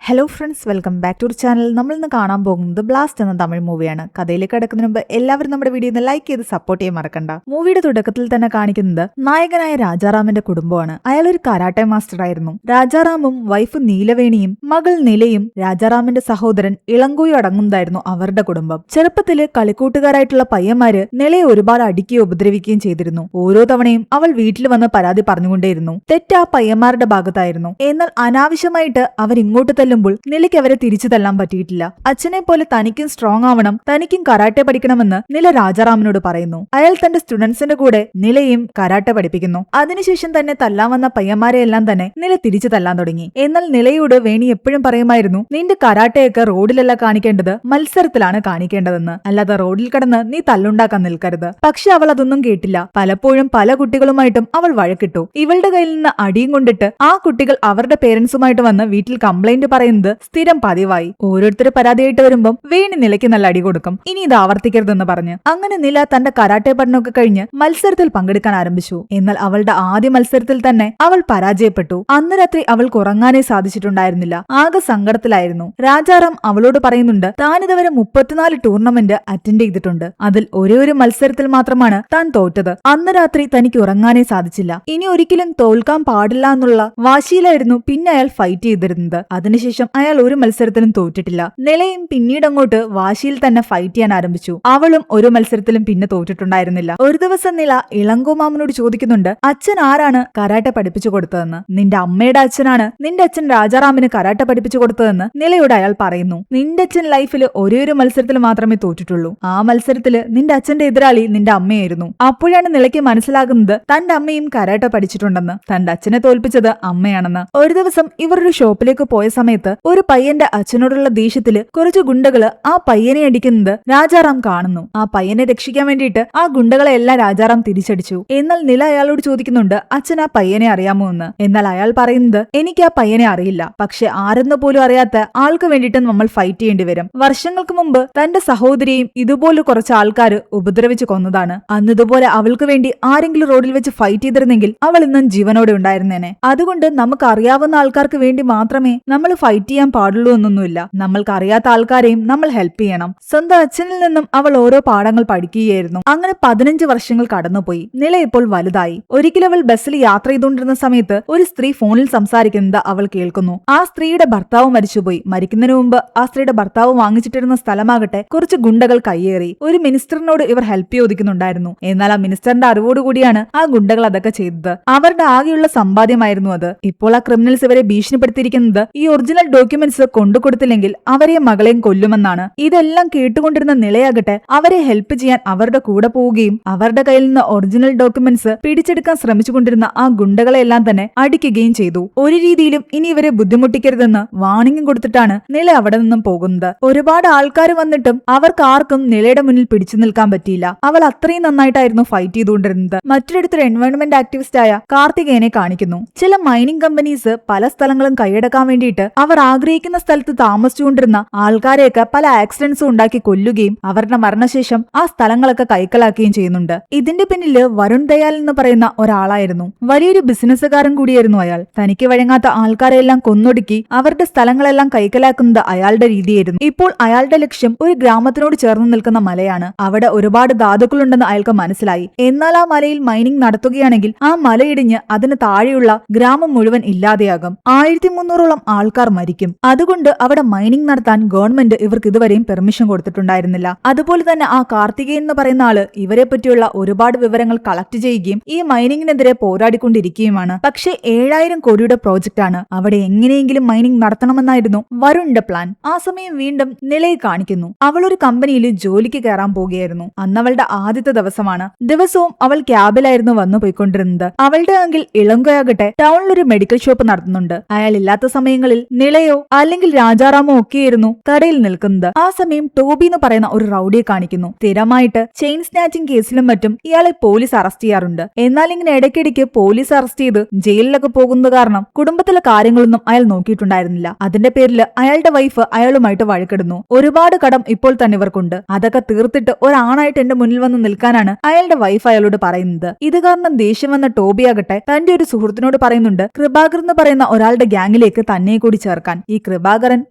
Hello friends, welcome back to channel. നമ്മൾ ഇന്ന് കാണാൻ പോകുന്നത് ബ്ലാസ്റ്റ് എന്ന തമിഴ് മൂവിയാണ്. കഥയിലേക്ക് കടക്കുന്നതിന് മുമ്പ് എല്ലാവരും നമ്മുടെ വീഡിയോ ഒന്ന് ലൈക്ക് ചെയ്ത് സപ്പോർട്ട് ചെയ്യാൻ മറക്കണ്ട. മൂവിയുടെ തുടക്കത്തിൽ തന്നെ കാണിക്കുന്നത് നായകനായ രാജാറാമിന്റെ കുടുംബമാണ്. അയാൾ ഒരു കരാട്ടെ മാസ്റ്റർ ആയിരുന്നു. രാജാറാമും വൈഫ് നീലവേണിയും മകൾ നിലയും രാജാറാമിന്റെ സഹോദരൻ ഇളങ്കോയും അടങ്ങുന്നതായിരുന്നു അവരുടെ കുടുംബം. ചെറുപ്പത്തില് കളിക്കൂട്ടുകാരായിട്ടുള്ള പയ്യന്മാര് നിലയെ ഒരുപാട് അടിക്കുകയും ഉപദ്രവിക്കുകയും ചെയ്തിരുന്നു. ഓരോ തവണയും അവൾ വീട്ടിൽ വന്ന് പരാതി പറഞ്ഞുകൊണ്ടേയിരുന്നു. തെറ്റ് ആ പയ്യന്മാരുടെ ഭാഗത്തായിരുന്നു. എന്നാൽ അനാവശ്യമായിട്ട് അവർ ഇങ്ങോട്ട് തല്ലുമ്പോൾ നിലയ്ക്ക് അവരെ തിരിച്ചു തല്ലാൻ പറ്റിയിട്ടില്ല. അച്ഛനെ പോലെ തനിക്കും സ്ട്രോങ് ആവണം, തനിക്കും കരാട്ടെ പഠിക്കണമെന്ന് നില രാജാറാമിനോട് പറയുന്നു. അയാൾ തന്റെ സ്റ്റുഡൻസിന്റെ കൂടെ നിലയും കരാട്ടെ പഠിപ്പിക്കുന്നു. അതിനുശേഷം തന്നെ തല്ലാൻ വന്ന പയ്യന്മാരെയെല്ലാം തന്നെ നില തിരിച്ചു തല്ലാൻ തുടങ്ങി. എന്നാൽ നിലയോട് വേണി എപ്പോഴും പറയുമായിരുന്നു, നിന്റെ കരാട്ടയൊക്കെ റോഡിലല്ല കാണിക്കേണ്ടത്, മത്സരത്തിലാണ് കാണിക്കേണ്ടതെന്ന്. അല്ലാതെ റോഡിൽ കടന്ന് നീ തല്ലുണ്ടാക്കാൻ നിൽക്കരുത്. പക്ഷെ അവൾ അതൊന്നും കേട്ടില്ല. പലപ്പോഴും പല കുട്ടികളുമായിട്ടും അവൾ വഴക്കിട്ടു. ഇവളുടെ കയ്യിൽ നിന്ന് അടിയും കൊണ്ടിട്ട് ആ കുട്ടികൾ അവരുടെ പേരൻസുമായിട്ട് വന്ന് വീട്ടിൽ കംപ്ലൈന്റ് പറയുന്നത് സ്ഥിരം പതിവായി. ഓരോരുത്തർ പരാതിയായിട്ട് വരുമ്പം വേണി നിലയ്ക്ക് നല്ല അടി കൊടുക്കും. ഇനി ഇത് ആവർത്തിക്കരുതെന്ന് പറഞ്ഞ് അങ്ങനെ നില തന്റെ കരാട്ടെ പഠനമൊക്കെ കഴിഞ്ഞ് മത്സരത്തിൽ പങ്കെടുക്കാൻ ആരംഭിച്ചു. എന്നാൽ അവളുടെ ആദ്യ മത്സരത്തിൽ തന്നെ അവൾ പരാജയപ്പെട്ടു. അന്ന് രാത്രി അവൾക്ക് ഉറങ്ങാനേ സാധിച്ചിട്ടുണ്ടായിരുന്നില്ല. ആകെ സങ്കടത്തിലായിരുന്നു. രാജാറാം അവളോട് പറയുന്നുണ്ട്, താനിതുവരെ 34 ടൂർണമെന്റ് അറ്റൻഡ് ചെയ്തിട്ടുണ്ട്. അതിൽ ഒരേ ഒരു മത്സരത്തിൽ മാത്രമാണ് താൻ തോറ്റത്. അന്ന് രാത്രി തനിക്ക് ഉറങ്ങാനേ സാധിച്ചില്ല. ഇനി ഒരിക്കലും തോൽക്കാൻ പാടില്ല എന്നുള്ള വാശിയിലായിരുന്നു പിന്നെ അയാൾ ഫൈറ്റ് ചെയ്തിരുന്നത്. അതിനുശേഷം അയാൾ ഒരു മത്സരത്തിലും തോറ്റിട്ടില്ല. നിലയും പിന്നീട് അങ്ങോട്ട് വാശിയിൽ തന്നെ ഫൈറ്റ് ചെയ്യാൻ ആരംഭിച്ചു. അവളും ഒരു മത്സരത്തിലും പിന്നെ തോറ്റിട്ടുണ്ടായിരുന്നില്ല. ഒരു ദിവസം നില ഇളങ്കോ മാമനോട് ചോദിക്കുന്നുണ്ട്, അച്ഛൻ ആരാണ് കരാട്ടെ പഠിപ്പിച്ചു കൊടുത്തതെന്ന്. നിന്റെ അമ്മയുടെ അച്ഛനാണ് നിന്റെ അച്ഛൻ രാജാറാമിന് കരാട്ടെ പഠിപ്പിച്ചു കൊടുത്തതെന്ന് നിലയോട് അയാൾ പറയുന്നു. നിന്റെ അച്ഛൻ ലൈഫിൽ ഒരേ ഒരു മത്സരത്തിൽ മാത്രമേ തോറ്റിട്ടുള്ളൂ. ആ മത്സരത്തില് നിന്റെ അച്ഛന്റെ എതിരാളി നിന്റെ അമ്മയായിരുന്നു. അപ്പോഴാണ് നിലയ്ക്ക് മനസ്സിലാകുന്നത് തന്റെ അമ്മയും കരാട്ടെ പഠിച്ചിട്ടുണ്ടെന്ന്, തന്റെ അച്ഛനെ തോൽപ്പിച്ചത് അമ്മയാണെന്ന്. ഒരു ദിവസം ഇവർ ഒരു ഷോപ്പിലേക്ക് പോയ സമയത്ത് ഒരു പയ്യന്റെ അച്ഛനോടുള്ള ദേഷ്യത്തില് കുറച്ചു ഗുണ്ടകള് ആ പയ്യനെ അടിക്കുന്നത് രാജാറാം കാണുന്നു. ആ പയ്യനെ രക്ഷിക്കാൻ വേണ്ടിയിട്ട് ആ ഗുണ്ടകളെ എല്ലാം രാജാറാം തിരിച്ചടിച്ചു. എന്നാൽ നില അയാളോട് ചോദിക്കുന്നുണ്ട്, അച്ഛൻ ആ പയ്യനെ അറിയാമോ എന്ന്. എന്നാൽ അയാൾ പറയുന്നത്, എനിക്ക് ആ പയ്യനെ അറിയില്ല, പക്ഷെ ആരെന്ന് പോലും അറിയാത്ത ആൾക്ക് വേണ്ടിയിട്ട് നമ്മൾ ഫൈറ്റ് ചെയ്യേണ്ടി വരും. വർഷങ്ങൾക്ക് മുമ്പ് തന്റെ സഹോദരിയെയും ഇതുപോലെ കുറച്ച് ആൾക്കാര് ഉപദ്രവിച്ചു കൊന്നതാണ്. അന്ന് ഇതുപോലെ അവൾക്ക് വേണ്ടി ആരെങ്കിലും റോഡിൽ വെച്ച് ഫൈറ്റ് ചെയ്തിരുന്നെങ്കിൽ അവൾ ഇന്നും ജീവനോടെ ഉണ്ടായിരുന്നേനെ. അതുകൊണ്ട് നമുക്ക് അറിയാവുന്ന ആൾക്കാർക്ക് വേണ്ടി മാത്രമേ നമ്മൾ ഫൈറ്റ് ചെയ്യാൻ പാടുള്ളൂ എന്നൊന്നുമില്ല. നമ്മൾക്ക് അറിയാത്ത ആൾക്കാരെയും നമ്മൾ ഹെൽപ്പ് ചെയ്യണം. സ്വന്തം അച്ഛനിൽ നിന്നും അവൾ ഓരോ പാഠങ്ങൾ പഠിക്കുകയായിരുന്നു. അങ്ങനെ 15 വർഷങ്ങൾ കടന്നുപോയി. നില ഇപ്പോൾ വലുതായി. ഒരിക്കലും അവൾ ബസ്സിൽ യാത്ര ചെയ്തുകൊണ്ടിരുന്ന സമയത്ത് ഒരു സ്ത്രീ ഫോണിൽ സംസാരിക്കുന്നത് അവൾ കേൾക്കുന്നു. ആ സ്ത്രീയുടെ ഭർത്താവ് മരിച്ചുപോയി. മരിക്കുന്നതിന് മുമ്പ് ആ സ്ത്രീയുടെ ഭർത്താവ് വാങ്ങിച്ചിട്ടിരുന്ന സ്ഥലമാകട്ടെ കുറച്ച് ഗുണ്ടകൾ കയ്യേറി. ഒരു മിനിസ്റ്ററിനോട് ഇവർ ഹെൽപ്പ് ചോദിക്കുന്നുണ്ടായിരുന്നു. എന്നാൽ ആ മിനിസ്റ്ററിന്റെ അറിവോടുകൂടിയാണ് ആ ഗുണ്ടകൾ അതൊക്കെ ചെയ്തത്. അവരുടെ ആകെയുള്ള സമ്പാദ്യമായിരുന്നു അത്. ഇപ്പോൾ ആ ക്രിമിനൽസ് ഇവരെ ഭീഷണിപ്പെടുത്തിയിരിക്കുന്നത് ഈ ഒറിജിനൽ ഡോക്യുമെന്റ്സ് കൊണ്ടുകൊടുത്തില്ലെങ്കിൽ അവരെയും മകളെയും കൊല്ലുമെന്നാണ്. ഇതെല്ലാം കേട്ടുകൊണ്ടിരുന്ന നിലയാകട്ടെ അവരെ ഹെൽപ്പ് ചെയ്യാൻ അവരുടെ കൂടെ പോവുകയും അവരുടെ കയ്യിൽ നിന്ന് ഒറിജിനൽ ഡോക്യുമെന്റ്സ് പിടിച്ചെടുക്കാൻ ശ്രമിച്ചുകൊണ്ടിരുന്ന ആ ഗുണ്ടകളെല്ലാം തന്നെ അടിക്കുകയും ചെയ്തു. ഒരു രീതിയിലും ഇനി ഇവരെ ബുദ്ധിമുട്ടിക്കരുതെന്ന് വാണിംഗും കൊടുത്തിട്ടാണ് നില അവിടെ നിന്നും പോകുന്നത്. ഒരുപാട് ആൾക്കാർ വന്നിട്ടും അവർക്ക് ആർക്കും നിലയുടെ മുന്നിൽ പിടിച്ചു നിൽക്കാൻ പറ്റിയില്ല. അവൾ അത്രയും നന്നായിട്ടായിരുന്നു ഫൈറ്റ് ചെയ്തുകൊണ്ടിരുന്നത്. മറ്റൊരിടത്തൊരു എൻവയോൺമെന്റ് ആക്ടിവിസ്റ്റ് ആയ കാർത്തികേയനെ കാണിക്കുന്നു. ചില മൈനിങ് കമ്പനീസ് പല സ്ഥലങ്ങളും കൈയടക്കാൻ വേണ്ടിയിട്ട് അവർ ആഗ്രഹിക്കുന്ന സ്ഥലത്ത് താമസിച്ചുകൊണ്ടിരുന്ന ആൾക്കാരെയൊക്കെ പല ആക്സിഡന്റ്സും ഉണ്ടാക്കി കൊല്ലുകയും അവരുടെ മരണശേഷം ആ സ്ഥലങ്ങളൊക്കെ കൈക്കലാക്കുകയും ചെയ്യുന്നുണ്ട്. ഇതിന്റെ പിന്നില് വരുൺ ദയാൽ എന്ന് പറയുന്ന ഒരാളായിരുന്നു. വലിയൊരു ബിസിനസ്സുകാരൻ കൂടിയായിരുന്നു അയാൾ. തനിക്ക് വഴങ്ങാത്ത ആൾക്കാരെല്ലാം കൊന്നൊടുക്കി അവരുടെ സ്ഥലങ്ങളെല്ലാം കൈക്കലാക്കുന്നത് അയാളുടെ രീതിയായിരുന്നു. ഇപ്പോൾ അയാളുടെ ലക്ഷ്യം ഒരു ഗ്രാമത്തിനോട് ചേർന്ന് നിൽക്കുന്ന മലയാണ്. അവിടെ ഒരുപാട് ധാതുക്കളുണ്ടെന്ന് അയാൾക്ക് മനസ്സിലായി. എന്നാൽ ആ മലയിൽ മൈനിങ് നടത്തുകയാണെങ്കിൽ ആ മലയിടിഞ്ഞ് അതിന് താഴെയുള്ള ഗ്രാമം മുഴുവൻ ഇല്ലാതെയാകും. 1300ഓളം ആൾക്കാർ മരിക്കും. അതുകൊണ്ട് അവിടെ മൈനിങ് നടത്താൻ ഗവൺമെന്റ് ഇവർക്ക് ഇതുവരെയും പെർമിഷൻ കൊടുത്തിട്ടുണ്ടായിരുന്നില്ല. അതുപോലെ തന്നെ ആ കാർത്തികേയൻ എന്ന് പറയുന്ന ആള് ഇവരെ പറ്റിയുള്ള ഒരുപാട് വിവരങ്ങൾ കളക്ട് ചെയ്യുകയും ഈ മൈനിങ്ങിനെതിരെ പോരാടിക്കൊണ്ടിരിക്കുകയുമാണ്. പക്ഷേ 7000 കോടിയുടെ പ്രോജക്റ്റ് ആണ്. അവിടെ എങ്ങനെയെങ്കിലും മൈനിങ് നടത്തണമെന്നായിരുന്നു വരുണിന്റെ പ്ലാൻ. ആ സമയം വീണ്ടും നിലയെ കാണിക്കുന്നു. അവൾ ഒരു കമ്പനിയിൽ ജോലിക്ക് കയറാൻ പോവുകയായിരുന്നു. അന്ന് അവളുടെ ആദ്യത്തെ ദിവസമാണ്. ദിവസവും അവൾ ക്യാബിലായിരുന്നു വന്നു പോയിക്കൊണ്ടിരുന്നത്. അവളുടെ ആങ്കിൽ ഇളങ്കോയാകട്ടെ ടൗണിൽ ഒരു മെഡിക്കൽ ഷോപ്പ് നടത്തുന്നുണ്ട്. അയാൾ ഇല്ലാത്ത സമയങ്ങളിൽ നിലയോ അല്ലെങ്കിൽ രാജാറാമോ ഒക്കെയായിരുന്നു കടയിൽ നിൽക്കുന്നത്. ആ സമയം ടോബി എന്ന് പറയുന്ന ഒരു റൌഡിയെ കാണിക്കുന്നു. സ്ഥിരമായിട്ട് ചെയിൻ സ്നാച്ചിങ് കേസിലും മറ്റും ഇയാളെ പോലീസ് അറസ്റ്റ് ചെയ്യാറുണ്ട്. എന്നാൽ ഇങ്ങനെ ഇടയ്ക്കിടയ്ക്ക് പോലീസ് അറസ്റ്റ് ചെയ്ത് ജയിലിലൊക്കെ പോകുന്നത് കാരണം കുടുംബത്തിലെ കാര്യങ്ങളൊന്നും അയാൾ നോക്കിയിട്ടുണ്ടായിരുന്നില്ല. അതിന്റെ പേരിൽ അയാളുടെ വൈഫ് അയാളുമായിട്ട് വഴക്കിടുന്നു. ഒരുപാട് കടം ഇപ്പോൾ തന്നെ ഇവർക്കുണ്ട്. അതൊക്കെ തീർത്തിട്ട് ഒരാണായിട്ട് എന്റെ മുന്നിൽ വന്ന് നിൽക്കാനാണ് അയാളുടെ വൈഫ് അയാളോട് പറയുന്നത്. ഇത് കാരണം ദേഷ്യം വന്ന ടോബിയാകട്ടെ തന്റെ ഒരു സുഹൃത്തിനോട് പറയുന്നുണ്ട്, കൃപാകർ എന്ന് പറയുന്ന ഒരാളുടെ ഗ്യാങ്ങിലേക്ക് തന്നെ കൂടി ചേർക്കാൻ. ചേർക്കാൻ. ഈ കൃപാകരൻ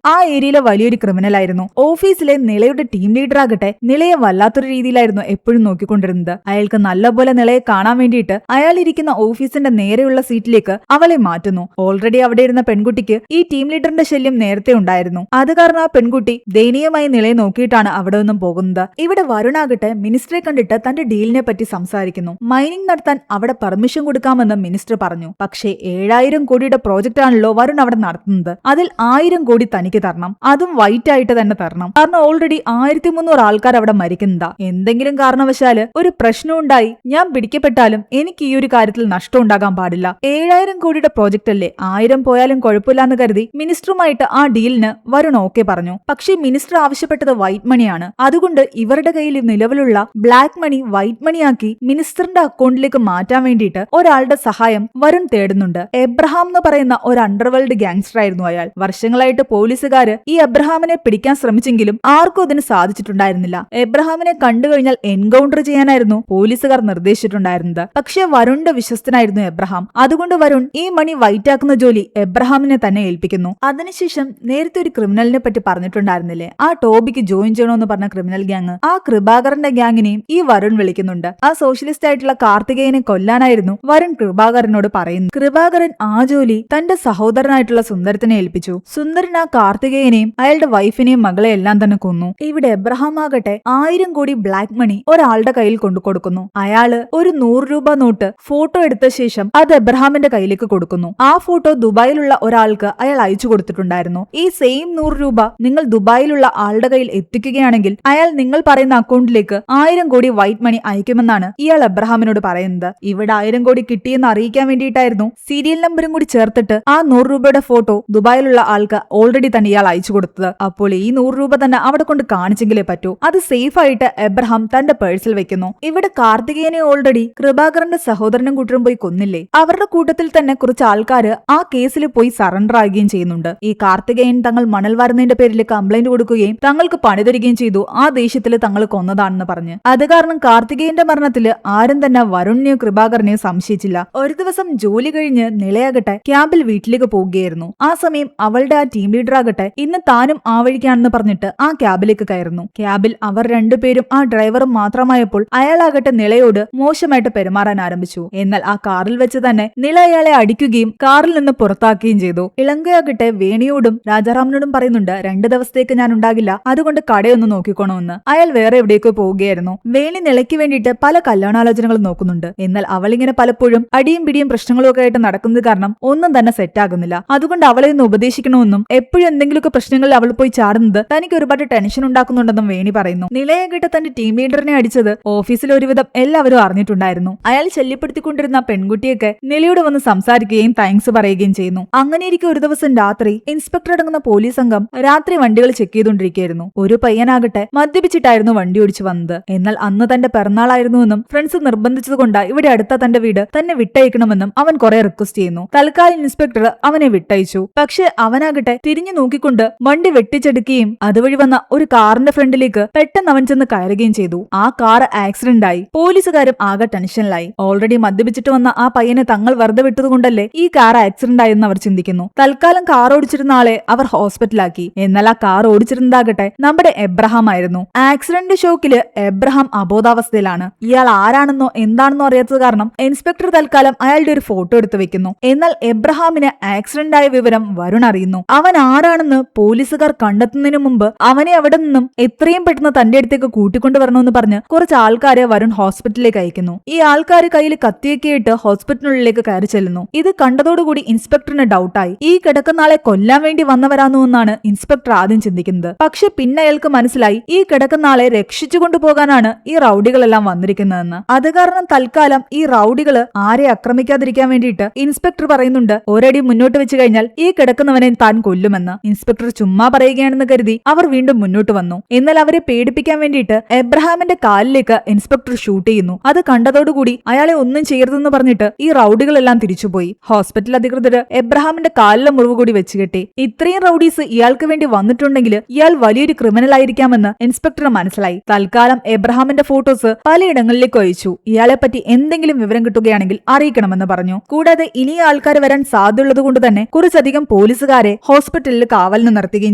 ആ ഏരിയയിലെ വലിയൊരു ക്രിമിനൽ ആയിരുന്നു. ഓഫീസിലെ നിളയുടെ ടീം ലീഡർ ആകട്ടെ നിളയെ വല്ലാത്തൊരു രീതിയിലായിരുന്നു എപ്പോഴും നോക്കിക്കൊണ്ടിരുന്നത്. അയാൾക്ക് നല്ലപോലെ നിളയെ കാണാൻ വേണ്ടിയിട്ട് അയാൾ ഇരിക്കുന്ന ഓഫീസിന്റെ നേരെയുള്ള സീറ്റിലേക്ക് അവളെ മാറ്റുന്നു. ഓൾറെഡി അവിടെ ഇരുന്ന പെൺകുട്ടിക്ക് ഈ ടീം ലീഡറിന്റെ ശല്യം നേരത്തെ ഉണ്ടായിരുന്നു. അത് കാരണം ആ പെൺകുട്ടി ദയനീയമായി നിളയെ നോക്കിയിട്ടാണ് അവിടെ നിന്നും പോകുന്നത്. ഇവിടെ വരുണാകട്ടെ മിനിസ്റ്ററെ കണ്ടിട്ട് തന്റെ ഡീലിനെ പറ്റി സംസാരിക്കുന്നു. മൈനിങ് നടത്താൻ അവിടെ പെർമിഷൻ കൊടുക്കാമെന്ന് മിനിസ്റ്റർ പറഞ്ഞു. പക്ഷേ 7000 കോടിയുടെ പ്രോജക്റ്റ് ആണല്ലോ വരുൺ അവിടെ നടത്തുന്നത്. അതിൽ 1000 കോടി തനിക്ക് തരണം, അതും വൈറ്റ് ആയിട്ട് തന്നെ തരണം. കാരണം ഓൾറെഡി 1300 ആൾക്കാർ അവിടെ മരിക്കുന്നതാ. എന്തെങ്കിലും കാരണവശാല് ഒരു പ്രശ്നം ഉണ്ടായി ഞാൻ പിടിക്കപ്പെട്ടാലും എനിക്ക് ഈ ഒരു കാര്യത്തിൽ നഷ്ടം ഉണ്ടാകാൻ പാടില്ല. 7000 കോടിയുടെ പ്രോജക്റ്റ് അല്ലേ, 1000 പോയാലും കുഴപ്പമില്ലാന്ന് കരുതി മിനിസ്റ്ററുമായിട്ട് ആ ഡീലിന് വരുൺ ഓക്കെ പറഞ്ഞു. പക്ഷേ മിനിസ്റ്റർ ആവശ്യപ്പെട്ടത് വൈറ്റ് മണിയാണ്. അതുകൊണ്ട് ഇവരുടെ കയ്യിൽ നിലവിലുള്ള ബ്ലാക്ക് മണി വൈറ്റ് മണിയാക്കി മിനിസ്റ്ററിന്റെ അക്കൗണ്ടിലേക്ക് മാറ്റാൻ വേണ്ടിയിട്ട് ഒരാളുടെ സഹായം വരുൺ തേടുന്നുണ്ട്. എബ്രഹാം എന്ന് പറയുന്ന ഒരു അണ്ടർവേൾഡ് ഗാങ്സ്റ്റർ ആയിരുന്നു അയാൾ. വർഷങ്ങളായിട്ട് പോലീസുകാര് ഈ എബ്രഹാമിനെ പിടിക്കാൻ ശ്രമിച്ചെങ്കിലും ആർക്കും അതിന് സാധിച്ചിട്ടുണ്ടായിരുന്നില്ല. എബ്രഹാമിനെ കണ്ടു കഴിഞ്ഞാൽ എൻകൗണ്ടർ ചെയ്യാനായിരുന്നു പോലീസുകാർ നിർദ്ദേശിച്ചിട്ടുണ്ടായിരുന്നത്. പക്ഷെ വരുണിന്റെ വിശ്വസ്തനായിരുന്നു എബ്രഹാം. അതുകൊണ്ട് വരുൺ ഈ മണി വൈറ്റ് ആക്കുന്ന ജോലി എബ്രഹാമിനെ തന്നെ ഏൽപ്പിക്കുന്നു. അതിനുശേഷം നേരത്തെ ഒരു ക്രിമിനലിനെ പറ്റി പറഞ്ഞിട്ടുണ്ടായിരുന്നില്ലേ, ആ ടോബിക്ക് ജോയിൻ ചെയ്യണമെന്ന് പറഞ്ഞ ക്രിമിനൽ ഗ്യാങ്, ആ കൃപാകരന്റെ ഗ്യാങ്ങിനെയും ഈ വരുൺ വിളിക്കുന്നുണ്ട്. ആ സോഷ്യലിസ്റ്റ് ആയിട്ടുള്ള കാർത്തികേയനെ കൊല്ലാനായിരുന്നു വരുൺ കൃപാകരനോട് പറയുന്നത്. കൃപാകരൻ ആ ജോലി തന്റെ സഹോദരനായിട്ടുള്ള സുന്ദരത്തിനെ ഏൽപ്പിച്ചു. സുന്ദരൻ ആ കാർത്തികേയനെയും അയാളുടെ വൈഫിനെയും മകളെ എല്ലാം തന്നെ കൊന്നു. ഇവിടെ എബ്രഹാം ആകട്ടെ 1000 കോടി ബ്ലാക്ക് മണി ഒരാളുടെ കയ്യിൽ കൊണ്ടു കൊടുക്കുന്നു. അയാള് ഒരു 100 രൂപ നോട്ട് ഫോട്ടോ എടുത്ത ശേഷം അത് എബ്രഹാമിന്റെ കയ്യിലേക്ക് കൊടുക്കുന്നു. ആ ഫോട്ടോ ദുബായിലുള്ള ഒരാൾക്ക് അയാൾ അയച്ചു കൊടുത്തിട്ടുണ്ടായിരുന്നു. ഈ സെയിം 100 രൂപ നിങ്ങൾ ദുബായിലുള്ള ആളുടെ കയ്യിൽ എത്തിക്കുകയാണെങ്കിൽ അയാൾ നിങ്ങൾ പറയുന്ന അക്കൗണ്ടിലേക്ക് 1000 കോടി വൈറ്റ് മണി അയക്കുമെന്നാണ് ഇയാൾ എബ്രഹാമിനോട് പറയുന്നത്. ഇവിടെ 1000 കോടി കിട്ടിയെന്ന് അറിയിക്കാൻ വേണ്ടിയിട്ടായിരുന്നു സീരിയൽ നമ്പറും കൂടി ചേർത്തിട്ട് ആ 100 രൂപയുടെ ഫോട്ടോ ദുബായിലുള്ള ആൾക്ക് ഓൾറെഡി തന്നെ ഇയാൾ അയച്ചു കൊടുത്തത്. അപ്പോൾ ഈ 100 രൂപ തന്നെ അവിടെ കൊണ്ട് കാണിച്ചെങ്കിലേ പറ്റൂ. അത് സേഫ് ആയിട്ട് എബ്രഹാം തന്റെ പേഴ്സിൽ വെക്കുന്നു. ഇവിടെ കാർത്തികേയനെ ഓൾറെഡി കൃപാകരന്റെ സഹോദരനും കൂട്ടരും പോയി കൊന്നില്ലേ, അവരുടെ കൂട്ടത്തിൽ തന്നെ കുറച്ച് ആൾക്കാര് ആ കേസിൽ പോയി സറണ്ടർ ആകുകയും ചെയ്യുന്നുണ്ട്. ഈ കാർത്തികേയൻ തങ്ങൾ മണൽ വാരുന്നതിന്റെ പേരിൽ കംപ്ലൈന്റ് കൊടുക്കുകയും തങ്ങൾക്ക് പണി തരികയും ചെയ്തു. ആ ദേഷ്യത്തിൽ തങ്ങൾ കൊന്നതാണെന്ന് പറഞ്ഞ്. അത് കാരണം കാർത്തികേയന്റെ മരണത്തില് ആരും തന്നെ വരുണിനെയോ കൃപാകരനെയോ സംശയിച്ചില്ല. ഒരു ദിവസം ജോലി കഴിഞ്ഞ് നിളയാകട്ടെ ക്യാബിൽ വീട്ടിലേക്ക് പോവുകയായിരുന്നു. ആ സമയം അവളുടെ ആ ടീം ലീഡർ ആകട്ടെ ഇന്ന് താനും ആ വഴിക്കാണെന്ന് പറഞ്ഞിട്ട് ആ ക്യാബിലേക്ക് കയറുന്നു. ക്യാബിൽ അവർ രണ്ടുപേരും ആ ഡ്രൈവറും മാത്രമായപ്പോൾ അയാളാകട്ടെ നിളയോട് മോശമായിട്ട് പെരുമാറാൻ ആരംഭിച്ചു. എന്നാൽ ആ കാറിൽ വെച്ച് തന്നെ നിള അയാളെ അടിക്കുകയും കാറിൽ നിന്ന് പുറത്താക്കുകയും ചെയ്തു. ഇളങ്കയാകട്ടെ വേണിയോടും രാജാറാമിനോടും പറയുന്നുണ്ട് 2 ദിവസത്തേക്ക് ഞാൻ ഉണ്ടാകില്ല, അതുകൊണ്ട് കടയൊന്ന് നോക്കിക്കോണമെന്ന്. അയാൾ വേറെ എവിടേക്കോ പോവുകയായിരുന്നു. വേണി നിളയ്ക്ക് വേണ്ടിയിട്ട് പല കല്യാണാലോചനകളും നോക്കുന്നുണ്ട്. എന്നാൽ അവളിങ്ങനെ പലപ്പോഴും അടിയും പിടിയും പ്രശ്നങ്ങളും ഒക്കെ ആയിട്ട് നടക്കുന്നത് കാരണം ഒന്നും തന്നെ സെറ്റ് ആകുന്നില്ല. അതുകൊണ്ട് അവളെ ഒന്ന് ഉപദേശിക്കണമെന്നും എപ്പോഴും എന്തെങ്കിലുമൊക്കെ പ്രശ്നങ്ങളിൽ അവൾ പോയി ചാടുന്നത് തനിക്ക് ഒരുപാട് ടെൻഷൻ ഉണ്ടാക്കുന്നുണ്ടെന്നും വേണി പറയുന്നു. നിളയെ കിட்ட തന്റെ ടീം ലീഡറിനെ അടിച്ചത് ഓഫീസിൽ ഒരുവിധം എല്ലാവരും അറിഞ്ഞിട്ടുണ്ടായിരുന്നു. അയാൾ ശല്യപ്പെടുത്തിക്കൊണ്ടിരുന്ന പെൺകുട്ടിയൊക്കെ നിളയോട് വന്ന് സംസാരിക്കുകയും താങ്ക്സ് പറയുകയും ചെയ്യുന്നു. അങ്ങനെയിരിക്കെ ഒരു ദിവസം രാത്രി ഇൻസ്പെക്ടർ അടങ്ങുന്ന പോലീസ് സംഘം രാത്രി വണ്ടികൾ ചെക്ക് ചെയ്തുകൊണ്ടിരിക്കുകയായിരുന്നു. ഒരു പയ്യനാകട്ടെ മദ്യപിച്ചിട്ടായിരുന്നു വണ്ടി ഓടിച്ചു വന്നത്. എന്നാൽ അന്ന് തന്റെ പിറന്നാളായിരുന്നുവെന്നും ഫ്രണ്ട്സ് നിർബന്ധിച്ചതുകൊണ്ട് ഇവിടെ അടുത്ത തന്റെ വീട് തന്നെ വിട്ടയക്കണമെന്നും അവൻ കുറെ റിക്വസ്റ്റ് ചെയ്യുന്നു. തൽക്കാലം ഇൻസ്പെക്ടർ അവനെ വിട്ടയച്ചു. പക്ഷെ അവനാകട്ടെ തിരിഞ്ഞു നോക്കിക്കൊണ്ട് വണ്ടി വെട്ടിച്ചെടുക്കുകയും അതുവഴി വന്ന ഒരു കാറിന്റെ ഫ്രണ്ടിലേക്ക് പെട്ടെന്ന് അവൻ ചെന്ന് കയറുകയും ചെയ്തു. ആ കാർ ആക്സിഡന്റ് ആയി. പോലീസുകാരും ആകെ ടെൻഷനിലായി. ഓൾറെഡി മദ്യപിച്ചിട്ട് വന്ന ആ പയ്യനെ തങ്ങൾ വെറുതെ വിട്ടതുകൊണ്ടല്ലേ ഈ കാർ ആക്സിഡന്റ് ആയെന്ന് അവർ ചിന്തിക്കുന്നു. തൽക്കാലം കാർ ഓടിച്ചിരുന്ന ആളെ അവർ ഹോസ്പിറ്റലാക്കി. എന്നാൽ ആ കാർ ഓടിച്ചിരുന്നതാകട്ടെ നമ്മുടെ എബ്രഹാം ആയിരുന്നു. ആക്സിഡന്റ് ഷോക്കില് എബ്രഹാം അബോധാവസ്ഥയിലാണ്. ഇയാൾ ആരാണെന്നോ എന്താണെന്നോ അറിയാത്തത് കാരണം ഇൻസ്പെക്ടർ തൽക്കാലം അയാളുടെ ഒരു ഫോട്ടോ എടുത്തു വെക്കുന്നു. എന്നാൽ എബ്രഹാമിന് ആക്സിഡന്റ് ആയ വിവരം വരുൺ അറിയുന്നു. അവൻ ആരാണെന്ന് പോലീസുകാർ കണ്ടെത്തുന്നതിന് മുമ്പ് അവനെ അവിടെ നിന്നും എത്രയും പെട്ടെന്ന് തന്റെ അടുത്തേക്ക് കൂട്ടിക്കൊണ്ടുവരണമെന്ന് പറഞ്ഞ് കുറച്ച് ആൾക്കാരെ വരുൺ ഹോസ്പിറ്റലിലേക്ക് അയക്കുന്നു. ഈ ആൾക്കാർ കയ്യിൽ കത്തിയൊക്കെ ഇട്ട് ഹോസ്പിറ്റലിനുള്ളിലേക്ക് കയറി ചെല്ലുന്നു. ഇത് കണ്ടതോടുകൂടി ഇൻസ്പെക്ടറിന് ഡൗട്ടായി. ഈ കിടക്കുന്ന ആളെ കൊല്ലാൻ വേണ്ടി വന്നവരാണോ എന്നാണ് ഇൻസ്പെക്ടർ ആദ്യം ചിന്തിക്കുന്നത്. പക്ഷെ പിന്നെ അയാൾക്ക് മനസ്സിലായി ഈ കിടക്കുന്ന ആളെ രക്ഷിച്ചു കൊണ്ടുപോകാനാണ് ഈ റൌഡികളെല്ലാം വന്നിരിക്കുന്നതെന്ന്. അത് കാരണം തൽക്കാലം ഈ റൌഡികള് ആരെ ആക്രമിക്കാതിരിക്കാൻ വേണ്ടിയിട്ട് ഇൻസ്പെക്ടർ പറയുന്നുണ്ട് ഒരടി മുന്നോട്ട് വെച്ച് കഴിഞ്ഞാൽ ഈ കിടക്കുന്നവനെ താൻ കൊല്ലുമെന്ന്. ഇൻസ്പെക്ടർ ചുമ്മാ പറയുകയാണെന്ന് കരുതി അവർ വീണ്ടും മുന്നോട്ട് വന്നു. എന്നാൽ അവരെ പേടിപ്പിക്കാൻ വേണ്ടിയിട്ട് എബ്രഹാമിന്റെ കാലിലേക്ക് ഇൻസ്പെക്ടർ ഷൂട്ട് ചെയ്യുന്നു. അത് കണ്ടതോടുകൂടി അയാളെ ഒന്നും ചെയ്യരുതെന്ന് പറഞ്ഞിട്ട് ഈ റൌഡികളെല്ലാം തിരിച്ചുപോയി. ഹോസ്പിറ്റൽ അധികൃതര് എബ്രഹാമിന്റെ കാലിലെ മുറിവ് കൂടി വെച്ച് കെട്ടി. ഇത്രയും റൌഡീസ് ഇയാൾക്ക് വേണ്ടി വന്നിട്ടുണ്ടെങ്കിൽ ഇയാൾ വലിയൊരു ക്രിമിനൽ ആയിരിക്കാമെന്ന് ഇൻസ്പെക്ടർ മനസ്സിലായി. തൽക്കാലം എബ്രഹാമിന്റെ ഫോട്ടോസ് പലയിടങ്ങളിലേക്ക് അയച്ചു. ഇയാളെ പറ്റി എന്തെങ്കിലും വിവരം കിട്ടുകയാണെങ്കിൽ അറിയിക്കണമെന്ന് പറഞ്ഞു. കൂടാതെ ഇനി ആൾക്കാർ വരാൻ സാധ്യതയുള്ളത് കൊണ്ട് തന്നെ കുറച്ചധികം പോലീസ് പോലീസുകാരെ ഹോസ്പിറ്റലിൽ കാവലിന് നിർത്തുകയും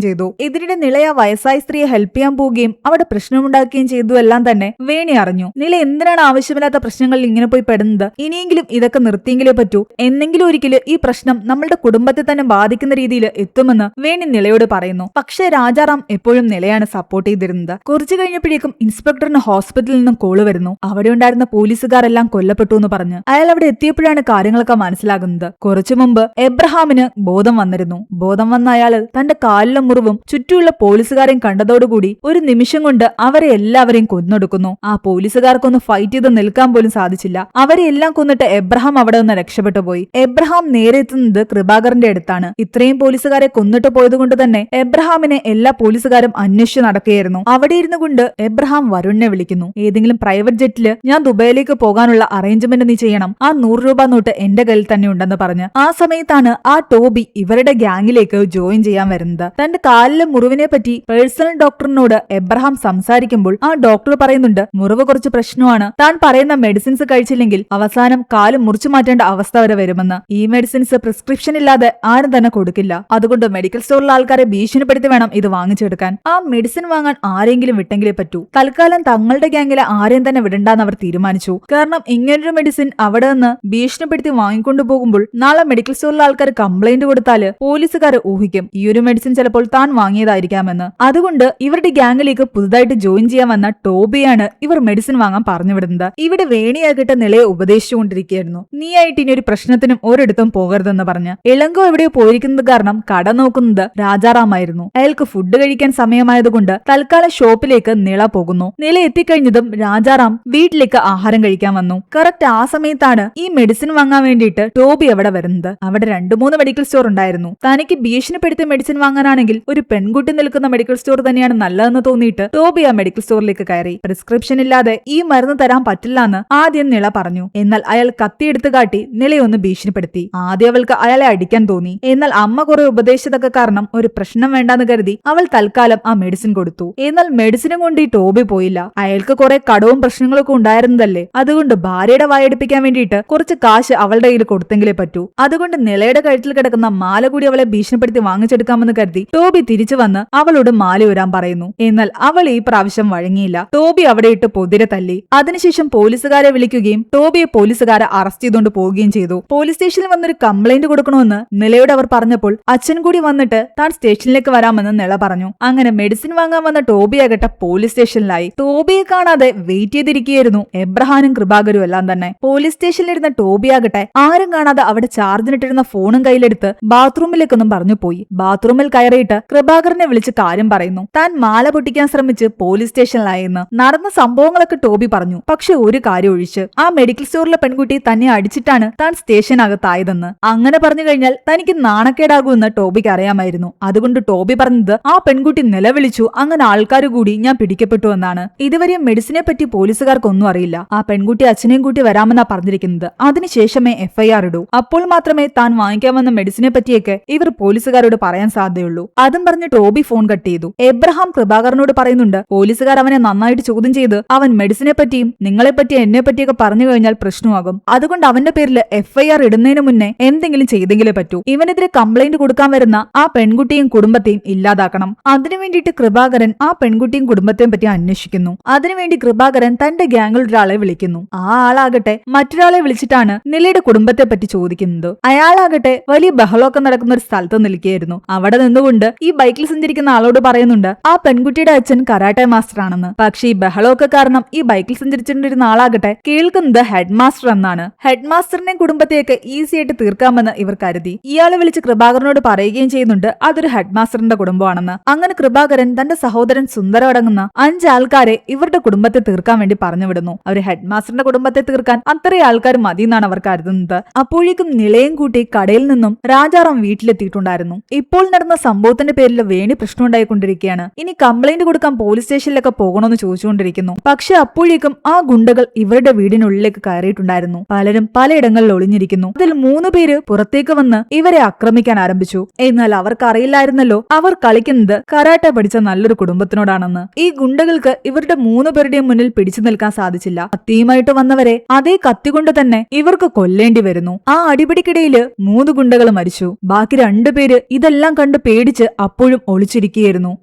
ചെയ്തു. ഇതിനിടെ നിളയ വയസ്സായ സ്ത്രീയെ ഹെൽപ്പ് ചെയ്യാൻ പോവുകയും അവിടെ പ്രശ്നമുണ്ടാക്കുകയും ചെയ്തു എല്ലാം തന്നെ വേണി അറിഞ്ഞു. നില എന്തിനാണ് ആവശ്യമില്ലാത്ത പ്രശ്നങ്ങളിൽ ഇങ്ങനെ പോയി പെടുന്നത്? ഇനിയെങ്കിലും ഇതൊക്കെ നിർത്തിയെങ്കിലേ പറ്റൂ. എന്നെങ്കിലും ഒരിക്കലും ഈ പ്രശ്നം നമ്മളുടെ കുടുംബത്തെ തന്നെ ബാധിക്കുന്ന രീതിയിൽ എത്തുമെന്ന് വേണി നിളയോട് പറയുന്നു. പക്ഷേ രാജാറാം എപ്പോഴും നിലയാണ് സപ്പോർട്ട് ചെയ്തിരുന്നത്. കുറച്ചു കഴിഞ്ഞപ്പോഴേക്കും ഇൻസ്പെക്ടറിന് ഹോസ്പിറ്റലിൽ നിന്നും കോള് വരുന്നു. അവിടെ ഉണ്ടായിരുന്ന പോലീസുകാരെല്ലാം കൊല്ലപ്പെട്ടു എന്ന് പറഞ്ഞ്. അയാൾ അവിടെ എത്തിയപ്പോഴാണ് കാര്യങ്ങളൊക്കെ മനസ്സിലാകുന്നത്. കുറച്ചു മുമ്പ് എബ്രഹാമിന് ബോധം വന്നിരുന്നു. ബോധം വന്ന അയാൾ തന്റെ കാലിലെ മുറിവും ചുറ്റുമുള്ള പോലീസുകാരെയും കണ്ടതോടുകൂടി ഒരു നിമിഷം കൊണ്ട് അവരെ എല്ലാവരെയും കൊന്നൊടുക്കുന്നു. ആ പോലീസുകാർക്കൊന്ന് ഫൈറ്റ് ചെയ്ത് നിൽക്കാൻ പോലും സാധിച്ചില്ല. അവരെ എല്ലാം കൊന്നിട്ട് എബ്രഹാം അവിടെ നിന്ന് രക്ഷപ്പെട്ടു പോയി. എബ്രഹാം നേരെ എത്തുന്നത് കൃപാകരന്റെ അടുത്താണ്. ഇത്രയും പോലീസുകാരെ കൊന്നിട്ട് പോയത് കൊണ്ട് തന്നെ എബ്രഹാമിനെ എല്ലാ പോലീസുകാരും അന്വേഷിച്ചു നടക്കുകയായിരുന്നു. അവിടെ ഇരുന്നു കൊണ്ട് എബ്രഹാം വരുണിനെ വിളിക്കുന്നു. ഏതെങ്കിലും പ്രൈവറ്റ് ജെറ്റില് ഞാൻ ദുബൈയിലേക്ക് പോകാനുള്ള അറേഞ്ച്മെന്റ് നീ ചെയ്യണം. ആ 100 രൂപ നോട്ട് എന്റെ കയ്യിൽ തന്നെ ഉണ്ടെന്ന് പറഞ്ഞ്. ആ സമയത്താണ് ആ ടോബി ഇവരുടെ ഗ്യാങ്ങിലേക്ക് ജോയിൻ ചെയ്യാൻ വരുന്നത്. തന്റെ കാലിലെ മുറിവിനെ പറ്റി പേഴ്സണൽ ഡോക്ടറിനോട് എബ്രഹാം സംസാരിക്കുമ്പോൾ ആ ഡോക്ടർ പറയുന്നുണ്ട് മുറിവ് കുറച്ച് പ്രശ്നമാണ്. താൻ പറയുന്ന മെഡിസിൻസ് കഴിച്ചില്ലെങ്കിൽ അവസാനം കാല് മുറിച്ചു മാറ്റേണ്ട അവസ്ഥ വരെ വരുമെന്ന്. ഈ മെഡിസിൻസ് പ്രിസ്ക്രിപ്ഷൻ ഇല്ലാതെ ആരും തന്നെ കൊടുക്കില്ല. അതുകൊണ്ട് മെഡിക്കൽ സ്റ്റോറിലെ ആൾക്കാരെ ഭീഷണിപ്പെടുത്തി വേണം ഇത് വാങ്ങിച്ചെടുക്കാൻ. ആ മെഡിസിൻ വാങ്ങാൻ ആരെങ്കിലും വിട്ടെങ്കിലേ പറ്റൂ. തൽക്കാലം തങ്ങളുടെ ഗ്യാങ്ങിലെ ആരെയും തന്നെ വിടണ്ടെന്ന് അവർ തീരുമാനിച്ചു. കാരണം ഇങ്ങനൊരു മെഡിസിൻ അവിടെ നിന്ന് ഭീഷണിപ്പെടുത്തി വാങ്ങിക്കൊണ്ടു പോകുമ്പോൾ നാളെ മെഡിക്കൽ സ്റ്റോറിലെ ആൾക്കാർ കംപ്ലൈന്റ് കൊടുത്താല് പോലീസുകാർ ഊഹിക്കും ഈ ഒരു മെഡിസിൻ ചിലപ്പോൾ താൻ വാങ്ങിയതായിരിക്കാമെന്ന്. അതുകൊണ്ട് ഇവരുടെ ഗ്യാങ്ങിലേക്ക് പുതുതായിട്ട് ജോയിൻ ചെയ്യാൻ വന്ന ടോബിയാണ് ഇവർ മെഡിസിൻ വാങ്ങാൻ പറഞ്ഞു വിടുന്നത്. ഇവിടെ വേണിയാകട്ടെ നിലയെ ഉപദേശിച്ചുകൊണ്ടിരിക്കുകയായിരുന്നു. നീ ആയിട്ട് ഇനി ഒരു പ്രശ്നത്തിനും ഒരിടത്തും പോകരുതെന്ന് പറഞ്ഞ്. ഇളങ്കോ എവിടെയോ പോയിരിക്കുന്നത് കാരണം കട നോക്കുന്നത് രാജാറാമായിരുന്നു. അയാൾക്ക് ഫുഡ് കഴിക്കാൻ സമയമായതുകൊണ്ട് തൽക്കാലം ഷോപ്പിലേക്ക് നിള പോകുന്നു. നില എത്തിക്കഴിഞ്ഞതും രാജാറാം വീട്ടിലേക്ക് ആഹാരം കഴിക്കാൻ വന്നു. കറക്റ്റ് ആ സമയത്താണ് ഈ മെഡിസിൻ വാങ്ങാൻ വേണ്ടിയിട്ട് ടോബി അവിടെ വരുന്നത്. അവിടെ 2-3 മെഡിക്കൽ സ്റ്റോർ ഉണ്ടായിരുന്നു. തനിക്ക് ഭീഷണിപ്പെടുത്തിയ മെഡിസിൻ വാങ്ങാനാണെങ്കിൽ ഒരു പെൺകുട്ടി നിൽക്കുന്ന മെഡിക്കൽ സ്റ്റോർ തന്നെയാണ് നല്ലതെന്ന് തോന്നിയിട്ട് ടോബി ആ മെഡിക്കൽ സ്റ്റോറിലേക്ക് കയറി. പ്രിസ്ക്രിപ്ഷൻ ഇല്ലാതെ ഈ മരുന്ന് തരാൻ പറ്റില്ല എന്ന് ആദ്യം നിള പറഞ്ഞു. എന്നാൽ അയാൾ കത്തിയെടുത്ത് കാട്ടി നിലയൊന്ന് ഭീഷണിപ്പെടുത്തി. ആദ്യം അവൾക്ക് അയാളെ അടിക്കാൻ തോന്നി. എന്നാൽ അമ്മ കുറെ ഉപദേശിച്ചതൊക്കെ കാരണം ഒരു പ്രശ്നം വേണ്ടാന്ന് കരുതി അവൾ തൽക്കാലം ആ മെഡിസിൻ കൊടുത്തു. എന്നാൽ മെഡിസിനും കൊണ്ട് ഈ ടോബി പോയില്ല. അയാൾക്ക് കുറെ കടവും പ്രശ്നങ്ങളൊക്കെ ഉണ്ടായിരുന്നതല്ലേ. അതുകൊണ്ട് ഭാര്യയുടെ വായടിപ്പിക്കാൻ വേണ്ടിയിട്ട് കുറച്ച് കാശ് അവളുടെ കയ്യിൽ കൊടുത്തെങ്കിലേ പറ്റൂ. അതുകൊണ്ട് നിലയുടെ കഴുത്തിൽ കിടക്കുന്ന മാല കൂടി അവളെ ഭീഷണിപ്പെടുത്തി വാങ്ങിച്ചെടുക്കാമെന്ന് കരുതി ടോബി തിരിച്ചു വന്ന് അവളോട് മാല ഉരാൻ പറയുന്നു. എന്നാൽ അവൾ ഈ പ്രാവശ്യം വഴങ്ങിയില്ല. ടോബി അവിടെ ഇട്ട് പൊതിരെ തല്ലി. അതിനുശേഷം പോലീസുകാരെ വിളിക്കുകയും ടോബിയെ പോലീസുകാരെ അറസ്റ്റ് ചെയ്തുകൊണ്ട് പോവുകയും ചെയ്തു. പോലീസ് സ്റ്റേഷനിൽ വന്നൊരു കംപ്ലൈന്റ് കൊടുക്കണമെന്ന് നിലയോട് അവർ പറഞ്ഞപ്പോൾ അച്ഛൻ കൂടി വന്നിട്ട് താൻ സ്റ്റേഷനിലേക്ക് വരാമെന്ന് നില പറഞ്ഞു. അങ്ങനെ മെഡിസിൻ വാങ്ങാൻ വന്ന ടോബിയാകട്ടെ പോലീസ് സ്റ്റേഷനിലായി. ടോബിയെ കാണാതെ വെയിറ്റ് ചെയ്തിരിക്കുകയായിരുന്നു എബ്രഹാനും കൃപാകരും എല്ലാം തന്നെ. പോലീസ് സ്റ്റേഷനിലിരുന്ന ടോബിയാകട്ടെ ആരും കാണാതെ അവിടെ ചാർജിനിട്ടിരുന്ന ഫോണും കയ്യിലെടുത്ത് ബാത്റൂമിലേക്കൊന്നും പറഞ്ഞു പോയി. ബാത്റൂമിൽ കയറിയിട്ട് കൃപാകരനെ വിളിച്ച് കാര്യം പറയുന്നു. താൻ മാല പൊട്ടിക്കാൻ ശ്രമിച്ച് പോലീസ് സ്റ്റേഷനിലായെന്ന്. നടന്ന സംഭവങ്ങളൊക്കെ ടോബി പറഞ്ഞു. പക്ഷെ ഒരു കാര്യം ഒഴിച്ച് ആ മെഡിക്കൽ സ്റ്റോറിലെ പെൺകുട്ടി തന്നെ അടിച്ചിട്ടാണ് താൻ സ്റ്റേഷനകത്തായതെന്ന്. അങ്ങനെ പറഞ്ഞു കഴിഞ്ഞാൽ തനിക്ക് നാണക്കേടാകുമെന്ന് ടോബിക്ക് അറിയാമായിരുന്നു. അതുകൊണ്ട് ടോബി പറഞ്ഞത് ആ പെൺകുട്ടി നിലവിളിച്ചു, അങ്ങനെ ആൾക്കാർ കൂടി ഞാൻ പിടിക്കപ്പെട്ടു എന്നാണ്. ഇതുവരെ മെഡിസിനെ പറ്റി പോലീസുകാർക്കൊന്നും അറിയില്ല. ആ പെൺകുട്ടി അച്ഛനെയും കൂട്ടി വരാമെന്നാ പറഞ്ഞിരിക്കുന്നത്. അതിനുശേഷമേ FIR ഇടൂ. അപ്പോൾ മാത്രമേ താൻ വാങ്ങിക്കാൻ വന്ന മെഡിസിനെ പറ്റിയൊക്കെ ഇവർ പോലീസുകാരോട് പറയാൻ സാധ്യതയുള്ളൂ. അതും പറഞ്ഞ് ടോബി ഫോൺ കട്ട് ചെയ്തു. എബ്രഹാം കൃപാകരനോട് പറയുന്നുണ്ട് പോലീസുകാർ അവനെ നന്നായിട്ട് ചോദ്യം ചെയ്ത് അവൻ മെഡിസിനെ പറ്റിയും നിങ്ങളെപ്പറ്റി എന്നെ പറ്റിയൊക്കെ പറഞ്ഞു കഴിഞ്ഞാൽ പ്രശ്നമാകും. അതുകൊണ്ട് അവന്റെ പേരിൽ FIR ഇടുന്നതിന് മുന്നേ എന്തെങ്കിലും ചെയ്തെങ്കിലേ പറ്റൂ. ഇവനെതിരെ കംപ്ലൈന്റ് കൊടുക്കാൻ വരുന്ന ആ പെൺകുട്ടിയും കുടുംബത്തെയും ഇല്ലാതാക്കണം. അതിനുവേണ്ടിയിട്ട് കൃപാകരൻ ആ പെൺകുട്ടിയും കുടുംബത്തെയും പറ്റി അന്വേഷിക്കുന്നു. അതിനുവേണ്ടി കൃപാകരൻ തന്റെ ഗ്യാങ്ങിൽ ഒരാളെ വിളിക്കുന്നു. ആ ആളാകട്ടെ മറ്റൊരാളെ വിളിച്ചിട്ടാണ് നിലയുടെ കുടുംബത്തെ പറ്റി ചോദിക്കുന്നത്. അയാളാകട്ടെ വലിയ ബഹളമൊക്കെ നടക്കുന്ന ഒരു സ്ഥലത്ത് നിൽക്കുകയായിരുന്നു. അവിടെ നിന്നുകൊണ്ട് ഈ ബൈക്കിൽ സഞ്ചരിക്കുന്ന ആളോട് പറയുന്നുണ്ട് ആ പെൺകുട്ടിയുടെ അച്ഛൻ കരാട്ടെ മാസ്റ്റർ ആണെന്ന്. പക്ഷേ ഈ ബഹളമൊക്കെ കാരണം ഈ ബൈക്കിൽ സഞ്ചരിച്ചിരുന്ന ആളാകട്ടെ കേൾക്കുന്നത് ഹെഡ് മാസ്റ്റർ എന്നാണ്. ഹെഡ് മാസ്റ്ററിനെയും കുടുംബത്തെയൊക്കെ ഈസി ആയിട്ട് തീർക്കാമെന്ന് ഇവർ കരുതി. ഇയാളെ വിളിച്ച് കൃപാകരനോട് പറയുകയും ചെയ്യുന്നുണ്ട് അതൊരു ഹെഡ് മാസ്റ്ററിന്റെ കുടുംബമാണെന്ന്. അങ്ങനെ കൃപാകരൻ തന്റെ സഹോദരൻ സുന്ദരം അടങ്ങുന്ന 5 ആൾക്കാരെ ഇവരുടെ കുടുംബത്തെ തീർക്കാൻ വേണ്ടി പറഞ്ഞു വിടുന്നു. അവർ ഹെഡ് മാസ്റ്ററിന്റെ കുടുംബത്തെ തീർക്കാൻ അത്രയും ആൾക്കാർ മതി എന്നാണ് അവർ കരുതുന്നത്. അപ്പോഴേക്കും നിളയും കൂട്ടി കടയിൽ നിന്നും രാജാറാം വീട്ടിലെത്തിയിട്ടുണ്ടായിരുന്നു. ഇപ്പോൾ നടന്ന സംഭവത്തിന്റെ പേരിൽ വേണി പ്രശ്നമുണ്ടായിക്കൊണ്ടിരിക്കുകയാണ്. ഇനി കംപ്ലൈന്റ് കൊടുക്കാൻ പോലീസ് സ്റ്റേഷനിലൊക്കെ പോകണമെന്ന് ചോദിച്ചുകൊണ്ടിരിക്കുന്നു. പക്ഷെ അപ്പോഴേക്കും ആ ഗുണ്ടകൾ ഇവരുടെ വീടിനുള്ളിലേക്ക് കയറിയിട്ടുണ്ടായിരുന്നു. പലരും പലയിടങ്ങളിൽ ഒളിഞ്ഞിരിക്കുന്നു. അതിൽ 3 പേര് പുറത്തേക്ക് വന്ന് ഇവരെ ആക്രമിക്കാൻ ആരംഭിച്ചു. എന്നാൽ അവർക്ക് അറിയില്ലായിരുന്നല്ലോ അവർ കളിക്കുന്നത് കരാട്ടെ പഠിച്ച നല്ലൊരു കുടുംബത്തിനോടാണെന്ന്. ഈ ഗുണ്ടകൾക്ക് ഇവരുടെ 3 പേരുടെയും മുന്നിൽ പിടിച്ചു നിൽക്കാൻ സാധിച്ചില്ല. കത്തിയുമായിട്ട് വന്നവരെ അതേ കത്തി കൊണ്ട് തന്നെ ഇവർക്ക് കൊല്ലേണ്ടി വരുന്നു. ആ അടിപിടിക്കിടയിൽ 3 ഗുണ്ടകൾ മരിച്ചു. ബാക്കി ബാക്കി 2 പേര് ഇതെല്ലാം കണ്ട് പേടിച്ച് അപ്പോഴും ഒളിച്ചിരിക്കുകയായിരുന്നു.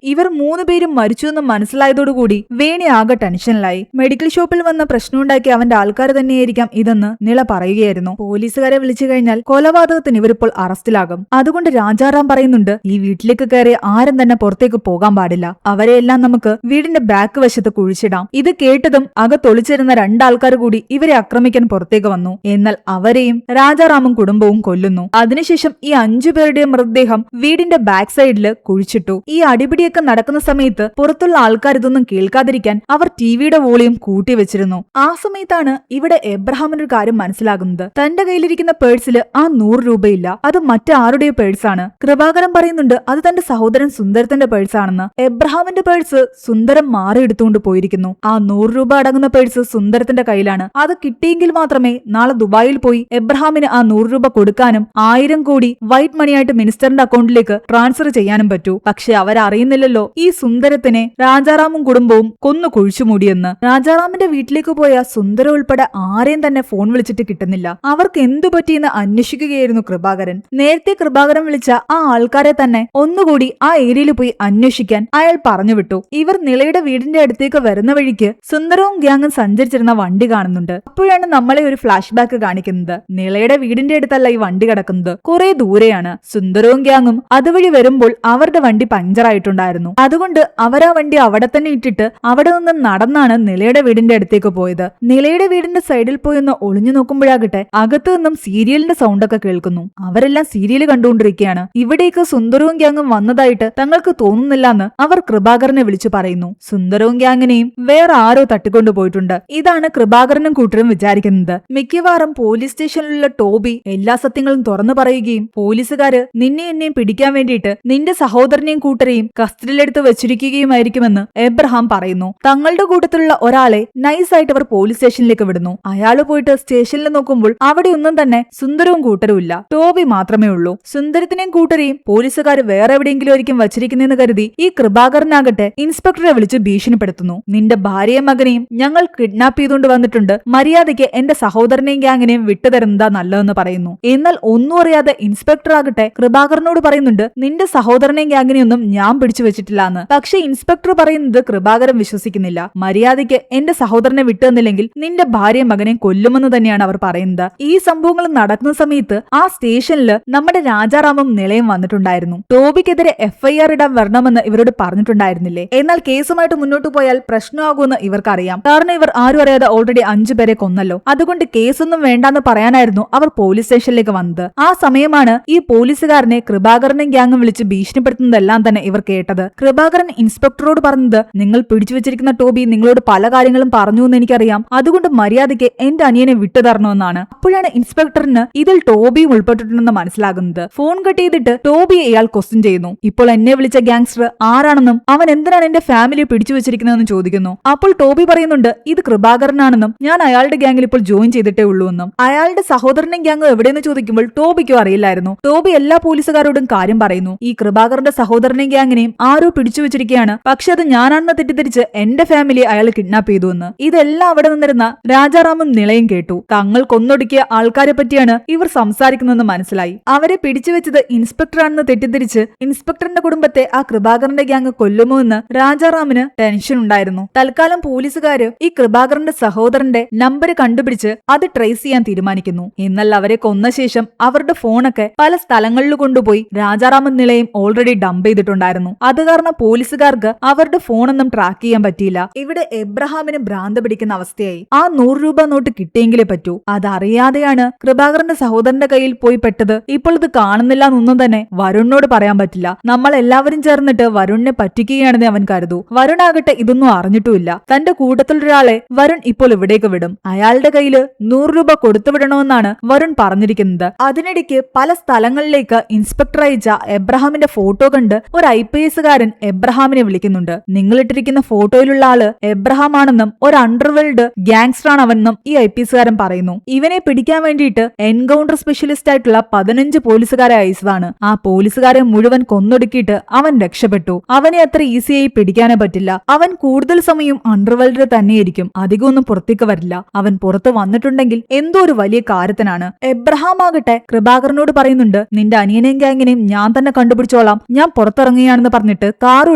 ഇവർ 3 പേരും മരിച്ചുവെന്ന് മനസ്സിലായതോടുകൂടി വേണി ആകെ ടെൻഷനിലായി. മെഡിക്കൽ ഷോപ്പിൽ വന്ന പ്രശ്നമുണ്ടാക്കി അവന്റെ ആൾക്കാർ തന്നെയായിരിക്കാം ഇതെന്ന് നിള പറയുകയായിരുന്നു. പോലീസുകാരെ വിളിച്ചു കഴിഞ്ഞാൽ കൊലപാതകത്തിന് ഇവരിപ്പോൾ അറസ്റ്റിലാകും. അതുകൊണ്ട് രാജാറാം പറയുന്നുണ്ട്, ഈ വീട്ടിലേക്ക് കയറി ആരും തന്നെ പുറത്തേക്ക് പോകാൻ പാടില്ല. അവരെയെല്ലാം നമുക്ക് വീടിന്റെ ബാക്ക് വശത്ത് കുഴിച്ചിടാം. ഇത് കേട്ടതും അകത്തൊളിച്ചിരുന്ന 2 ആൾക്കാർ കൂടി ഇവരെ ആക്രമിക്കാൻ പുറത്തേക്ക് വന്നു. എന്നാൽ അവരെയും രാജാറാമും കുടുംബവും കൊല്ലുന്നു. അതിനുശേഷം ഈ 5 പേരുടെയും മൃതദേഹം വീടിന്റെ ബാക്ക് സൈഡില് കുഴിച്ചിട്ടു. ഈ അടിപിടിയൊക്കെ നടക്കുന്ന സമയത്ത് പുറത്തുള്ള ആൾക്കാർ ഇതൊന്നും കേൾക്കാതിരിക്കാൻ അവർ ടിവിയുടെ വോളിയം കൂട്ടി വെച്ചിരുന്നു. ആ സമയത്താണ് ഇവിടെ എബ്രഹാമിനൊരു കാര്യം മനസ്സിലാകുന്നത്. തന്റെ കയ്യിലിരിക്കുന്ന പേഴ്സില് ആ 100 രൂപയില്ല, അത് മറ്റാരുടെയോ പേഴ്സാണ്. കൃപാകരൻ പറയുന്നുണ്ട് അത് തന്റെ സഹോദരൻ സുന്ദരത്തിന്റെ പേഴ്സാണെന്ന്. എബ്രഹാമിന്റെ പേഴ്സ് സുന്ദരം മാറിയെടുത്തുകൊണ്ട് പോയിരിക്കുന്നു. ആ 100 രൂപ അടങ്ങുന്ന പേഴ്സ് സുന്ദരത്തിന്റെ കയ്യിലാണ്. അത് കിട്ടിയെങ്കിൽ മാത്രമേ നാളെ ദുബായിൽ പോയി എബ്രഹാമിന് ആ 100 രൂപ കൊടുക്കാനും 1000 കോടി വൈറ്റ് മണിയായിട്ട് മിനിസ്റ്ററിന്റെ അക്കൗണ്ടിലേക്ക് ട്രാൻസ്ഫർ ചെയ്യാനും പറ്റൂ. പക്ഷെ അവരറിയുന്നില്ലല്ലോ ഈ സുന്ദരത്തിനെ രാജാറാമും കുടുംബവും കൊന്നു കുഴിച്ചുമൂടിയെന്ന്. രാജാറാമിന്റെ വീട്ടിലേക്ക് പോയ സുന്ദര ഉൾപ്പെടെ ആരെയും തന്നെ ഫോൺ വിളിച്ചിട്ട് കിട്ടുന്നില്ല. അവർക്ക് എന്തു പറ്റിയെന്ന് അന്വേഷിക്കുകയായിരുന്നു കൃപാകരൻ. നേരത്തെ കൃപാകരൻ വിളിച്ച ആ ആൾക്കാരെ തന്നെ ഒന്നുകൂടി ആ ഏരിയയിൽ പോയി അന്വേഷിക്കാൻ അയാൾ പറഞ്ഞുവിട്ടു. ഇവർ നിളയുടെ വീടിന്റെ അടുത്തേക്ക് വരുന്ന വഴിക്ക് സുന്ദരവും ഗ്യാങ്ങും സഞ്ചരിച്ചിരുന്ന വണ്ടി കാണുന്നുണ്ട്. അപ്പോഴാണ് നമ്മളെ ഒരു ഫ്ലാഷ് ബാക്ക് കാണിക്കുന്നത്. നിളയുടെ വീടിന്റെ അടുത്തല്ല ഈ വണ്ടി കിടക്കുന്നത്, കുറെ ദൂരെയാണ്. സുന്ദരവും ഗ്യാങ്ങും അതുവഴി വരുമ്പോൾ അവരുടെ വണ്ടി പഞ്ചറായിട്ടുണ്ടായിരുന്നു. അതുകൊണ്ട് അവരാ വണ്ടി അവിടെ തന്നെ ഇട്ടിട്ട് അവിടെ നിന്ന് നടന്നാണ് നിളയുടെ വീടിന്റെ അടുത്തേക്ക് പോയത്. നിളയുടെ വീടിന്റെ സൈഡിൽ പോയെന്ന് ഒളിഞ്ഞു നോക്കുമ്പോഴാകട്ടെ അകത്തു നിന്നും സീരിയലിന്റെ സൗണ്ടൊക്കെ കേൾക്കുന്നു. അവരെല്ലാം സീരിയൽ കണ്ടുകൊണ്ടിരിക്കുകയാണ്. ഇവിടേക്ക് സുന്ദരവും ഗ്യാങ്ങും വന്നതായിട്ട് തങ്ങൾക്ക് തോന്നുന്നില്ലെന്ന് അവർ കൃപാകരനെ വിളിച്ചു പറയുന്നു. സുന്ദരവും ഗ്യാങ്ങിനെയും വേറെ ആരോ തട്ടിക്കൊണ്ടുപോയിട്ടുണ്ട്. ഇതാണ് കൃപാകരനും കൂട്ടരും വിചാരിക്കുന്നത്. മിക്കവാറും പോലീസ് സ്റ്റേഷനിലുള്ള ടോബി എല്ലാ സത്യങ്ങളും തുറന്നു പറയുകയും പോലീസുകാര് നിന്നെ എന്നെയും പിടിക്കാൻ വേണ്ടിയിട്ട് നിന്റെ സഹോദരനെയും കൂട്ടരെയും കസ്റ്റഡിയിലെടുത്ത് വെച്ചിരിക്കുകയുമായിരിക്കുമെന്ന് എബ്രഹാം പറയുന്നു. തങ്ങളുടെ കൂട്ടത്തിലുള്ള ഒരാളെ നൈസായിട്ട് അവർ പോലീസ് സ്റ്റേഷനിലേക്ക് വിടുന്നു. അയാള് പോയിട്ട് സ്റ്റേഷനിൽ നോക്കുമ്പോൾ അവിടെ ഒന്നും തന്നെ സുന്ദരവും കൂട്ടരും ഇല്ല. ടോബി മാത്രമേ ഉള്ളൂ. സുന്ദരത്തിനെയും കൂട്ടരെയും പോലീസുകാർ വേറെ എവിടെയെങ്കിലും ഒരിക്കലും വച്ചിരിക്കുന്നെന്ന് കരുതി ഈ കൃപാകരനാകട്ടെ ഇൻസ്പെക്ടറെ വിളിച്ച് ഭീഷണിപ്പെടുത്തുന്നു. നിന്റെ ഭാര്യയും മകനെയും ഞങ്ങൾ കിഡ്നാപ്പ് ചെയ്തുകൊണ്ട് വന്നിട്ടുണ്ട്, മര്യാദയ്ക്ക് എന്റെ സഹോദരനെയും ഗ്യാങ്ങിനെയും വിട്ടുതരുന്നതാ നല്ലതെന്ന് പറയുന്നു. എന്നാൽ ഒന്നും അറിയാതെ ഇൻസ്പെക്ടർ ആകട്ടെ കൃപാകരനോട് പറയുന്നുണ്ട് നിന്റെ സഹോദരനെയും ഗ്യാങ്ങിനെയൊന്നും ഞാൻ പിടിച്ചു വെച്ചിട്ടില്ല എന്ന്. പക്ഷെ ഇൻസ്പെക്ടർ പറയുന്നത് കൃപാകരൻ വിശ്വസിക്കുന്നില്ല. മര്യാദയ്ക്ക് എന്റെ സഹോദരനെ വിട്ടുതന്നില്ലെങ്കിൽ നിന്റെ ഭാര്യയും മകനെയും കൊല്ലുമെന്ന് തന്നെയാണ് അവർ പറയുന്നത്. ഈ സംഭവങ്ങൾ നടക്കുന്ന സമയത്ത് ആ സ്റ്റേഷനിൽ നമ്മുടെ രാജാറാമും നിളയും വന്നിട്ടുണ്ടായിരുന്നു. ടോബിക്കെതിരെ FIR ഇടാൻ വരണമെന്ന് ഇവരോട് പറഞ്ഞിട്ടുണ്ടായിരുന്നില്ലേ? എന്നാൽ കേസുമായിട്ട് മുന്നോട്ട് പോയാൽ പ്രശ്നമാകുമെന്ന് ഇവർക്കറിയാം. കാരണം ഇവർ ആരും അറിയാതെ ഓൾറെഡി 5 പേരെ കൊന്നല്ലോ. അതുകൊണ്ട് കേസൊന്നും വേണ്ടാന്ന് പറയാനായിരുന്നു അവർ പോലീസ് സ്റ്റേഷനിലേക്ക് വന്നത്. ആ സമയമാണ് ഈ പോലീസുകാരനെ കൃപാകരനും ഗ്യാങ്ങും വിളിച്ച് ഭീഷണിപ്പെടുത്തുന്നതെല്ലാം തന്നെ ഇവർ കേട്ടത്. കൃപാകരൻ ഇൻസ്പെക്ടറോട് പറഞ്ഞത് നിങ്ങൾ പിടിച്ചു വെച്ചിരിക്കുന്ന ടോബി നിങ്ങളോട് പല കാര്യങ്ങളും പറഞ്ഞു എന്ന് എനിക്കറിയാം, അതുകൊണ്ട് മര്യാദയ്ക്ക് എന്റെ അനിയനെ വിട്ടുതരണമെന്നാണ്. അപ്പോഴാണ് ഇൻസ്പെക്ടറിന് ഇതിൽ ടോബിയും ഉൾപ്പെട്ടിട്ടുണ്ടെന്ന് മനസ്സിലാകുന്നത്. ഫോൺ കട്ട് ചെയ്തിട്ട് ടോബിയെ ഇയാൾ ക്വസ്റ്റ്യൻ ചെയ്യുന്നു. ഇപ്പോൾ എന്നെ വിളിച്ച ഗ്യാങ്സ്റ്റർ ആരാണെന്നും അവൻ എന്തിനാണ് എന്റെ ഫാമിലിയെ പിടിച്ചു വെച്ചിരിക്കുന്നതെന്നും ചോദിക്കുന്നു. അപ്പോൾ ടോബി പറയുന്നുണ്ട് ഇത് കൃപാകരനാണെന്നും ഞാൻ അയാളുടെ ഗ്യാങ്ങിൽ ഇപ്പോൾ ജോയിൻ ചെയ്തിട്ടേ ഉള്ളൂ എന്നും. അയാളുടെ സഹോദരനും ഗ്യാങ് എവിടെയെന്ന് ചോദിക്കുമ്പോൾ ടോബിക്കും അറിയില്ലായിരുന്നു. ടോബി എല്ലാ പോലീസുകാരോടും കാര്യം പറയുന്നു. ഈ കൃപാകരന്റെ സഹോദരനെയും ഗ്യാങ്ങിനെയും ആരോ പിടിച്ചു വെച്ചിരിക്കുകയാണ്, പക്ഷെ അത് ഞാനാണെന്ന് തെറ്റിദ്ധരിച്ച് എന്റെ ഫാമിലിയെ അയാൾ കിഡ്നാപ്പ് ചെയ്തു എന്ന്. ഇതെല്ലാം അവിടെ നിന്നിരുന്ന രാജാറാമും നിളയും കേട്ടു. തങ്ങൾ കൊന്നൊടുക്കിയ ആൾക്കാരെ പറ്റിയാണ് ഇവർ സംസാരിക്കുന്നതെന്ന് മനസ്സിലായി. അവരെ പിടിച്ചുവെച്ചത് ഇൻസ്പെക്ടറാണെന്ന് തെറ്റിദ്ധരിച്ച് ഇൻസ്പെക്ടറിന്റെ കുടുംബത്തെ ആ കൃപാകരന്റെ ഗ്യാങ് കൊല്ലുമോ എന്ന് രാജാറാമിന് ടെൻഷൻ ഉണ്ടായിരുന്നു. തൽക്കാലം പോലീസുകാര് ഈ കൃപാകരന്റെ സഹോദരന്റെ നമ്പർ കണ്ടുപിടിച്ച് അത് ട്രേസ് ചെയ്യാൻ തീരുമാനിക്കുന്നു. എന്നാൽ അവരെ കൊന്ന ശേഷം അവരുടെ ഫോണൊക്കെ പല സ്ഥലങ്ങളിൽ കൊണ്ടുപോയി രാജാറാമും നിളയും ഓൾറെഡി ഡംപ് ചെയ്തിട്ടുണ്ടായിരുന്നു. അത് കാരണം പോലീസുകാർക്ക് അവരുടെ ഫോണൊന്നും ട്രാക്ക് ചെയ്യാൻ പറ്റിയില്ല. ഇവിടെ എബ്രഹാമിന് ഭ്രാന്ത് പിടിക്കുന്ന അവസ്ഥയായി. ആ 100 രൂപ നോട്ട് കിട്ടിയെങ്കിലേ പറ്റൂ. അതറിയാതെയാണ് കൃപാകരന്റെ സഹോദരന്റെ കയ്യിൽ പോയി പെട്ടത്. ഇപ്പോൾ ഇത് കാണുന്നില്ല എന്നൊന്നും തന്നെ വരുണിനോട് പറയാൻ പറ്റില്ല. നമ്മൾ എല്ലാവരും ചേർന്നിട്ട് വരുണിനെ പറ്റിക്കുകയാണെന്ന് അവൻ കരുതൂ. വരുണാകട്ടെ ഇതൊന്നും അറിഞ്ഞിട്ടുമില്ല. തന്റെ കൂട്ടത്തിലൊരാളെ വരുൺ ഇപ്പോൾ ഇവിടേക്ക് വിടും. അയാളുടെ കയ്യിൽ 100 രൂപ കൊടുത്തുവിടണമെന്നാണ് വരുൺ പറഞ്ഞിരിക്കുന്നത്. അതിനിടയ്ക്ക് പല സ്ഥലങ്ങളിലേക്ക് ഇൻസ്പെക്ടർ അയച്ച എബ്രഹാമിന്റെ ഫോട്ടോ കണ്ട് ഒരു IPSകാരൻ എബ്രഹാമിനെ വിളിക്കുന്നുണ്ട്. നിങ്ങളിട്ടിരിക്കുന്ന ഫോട്ടോയിലുള്ള ആള് എബ്രഹാം ആണെന്നും ഒരു അണ്ടർവേൾഡ് ഗ്യാങ്സ്റ്റർ ആണ് അവനെന്നും ഈ IPSകാരൻ പറയുന്നു. ഇവനെ പിടിക്കാൻ വേണ്ടിയിട്ട് എൻകൗണ്ടർ സ്പെഷ്യലിസ്റ്റ് ആയിട്ടുള്ള 15 പോലീസുകാരെ അയച്ചതാണ്. ആ പോലീസുകാരെ മുഴുവൻ കൊന്നൊടുക്കിയിട്ട് അവൻ രക്ഷപ്പെട്ടു. അവനെ അത്ര ഈസിയായി പിടിക്കാനേ പറ്റില്ല. അവൻ കൂടുതൽ സമയം അണ്ടർവേൾഡിൽ തന്നെയായിരിക്കും, അധികമൊന്നും പുറത്തേക്ക് വരില്ല. അവൻ പുറത്ത് വന്നിട്ടുണ്ടെങ്കിൽ എന്തോ ഒരു വലിയ കാര്യത്തിനാണ്. എബ്രഹാം ആകട്ടെ കൃപാകരനോട് പറയുന്നുണ്ട് നിന്റെ അനിയനെയും ഗ്യാങ്ങിനെയും ഞാൻ തന്നെ കണ്ടുപിടിച്ചോളാം, ഞാൻ പുറത്തിറങ്ങുകയാണെന്ന് പറഞ്ഞിട്ട് കാറും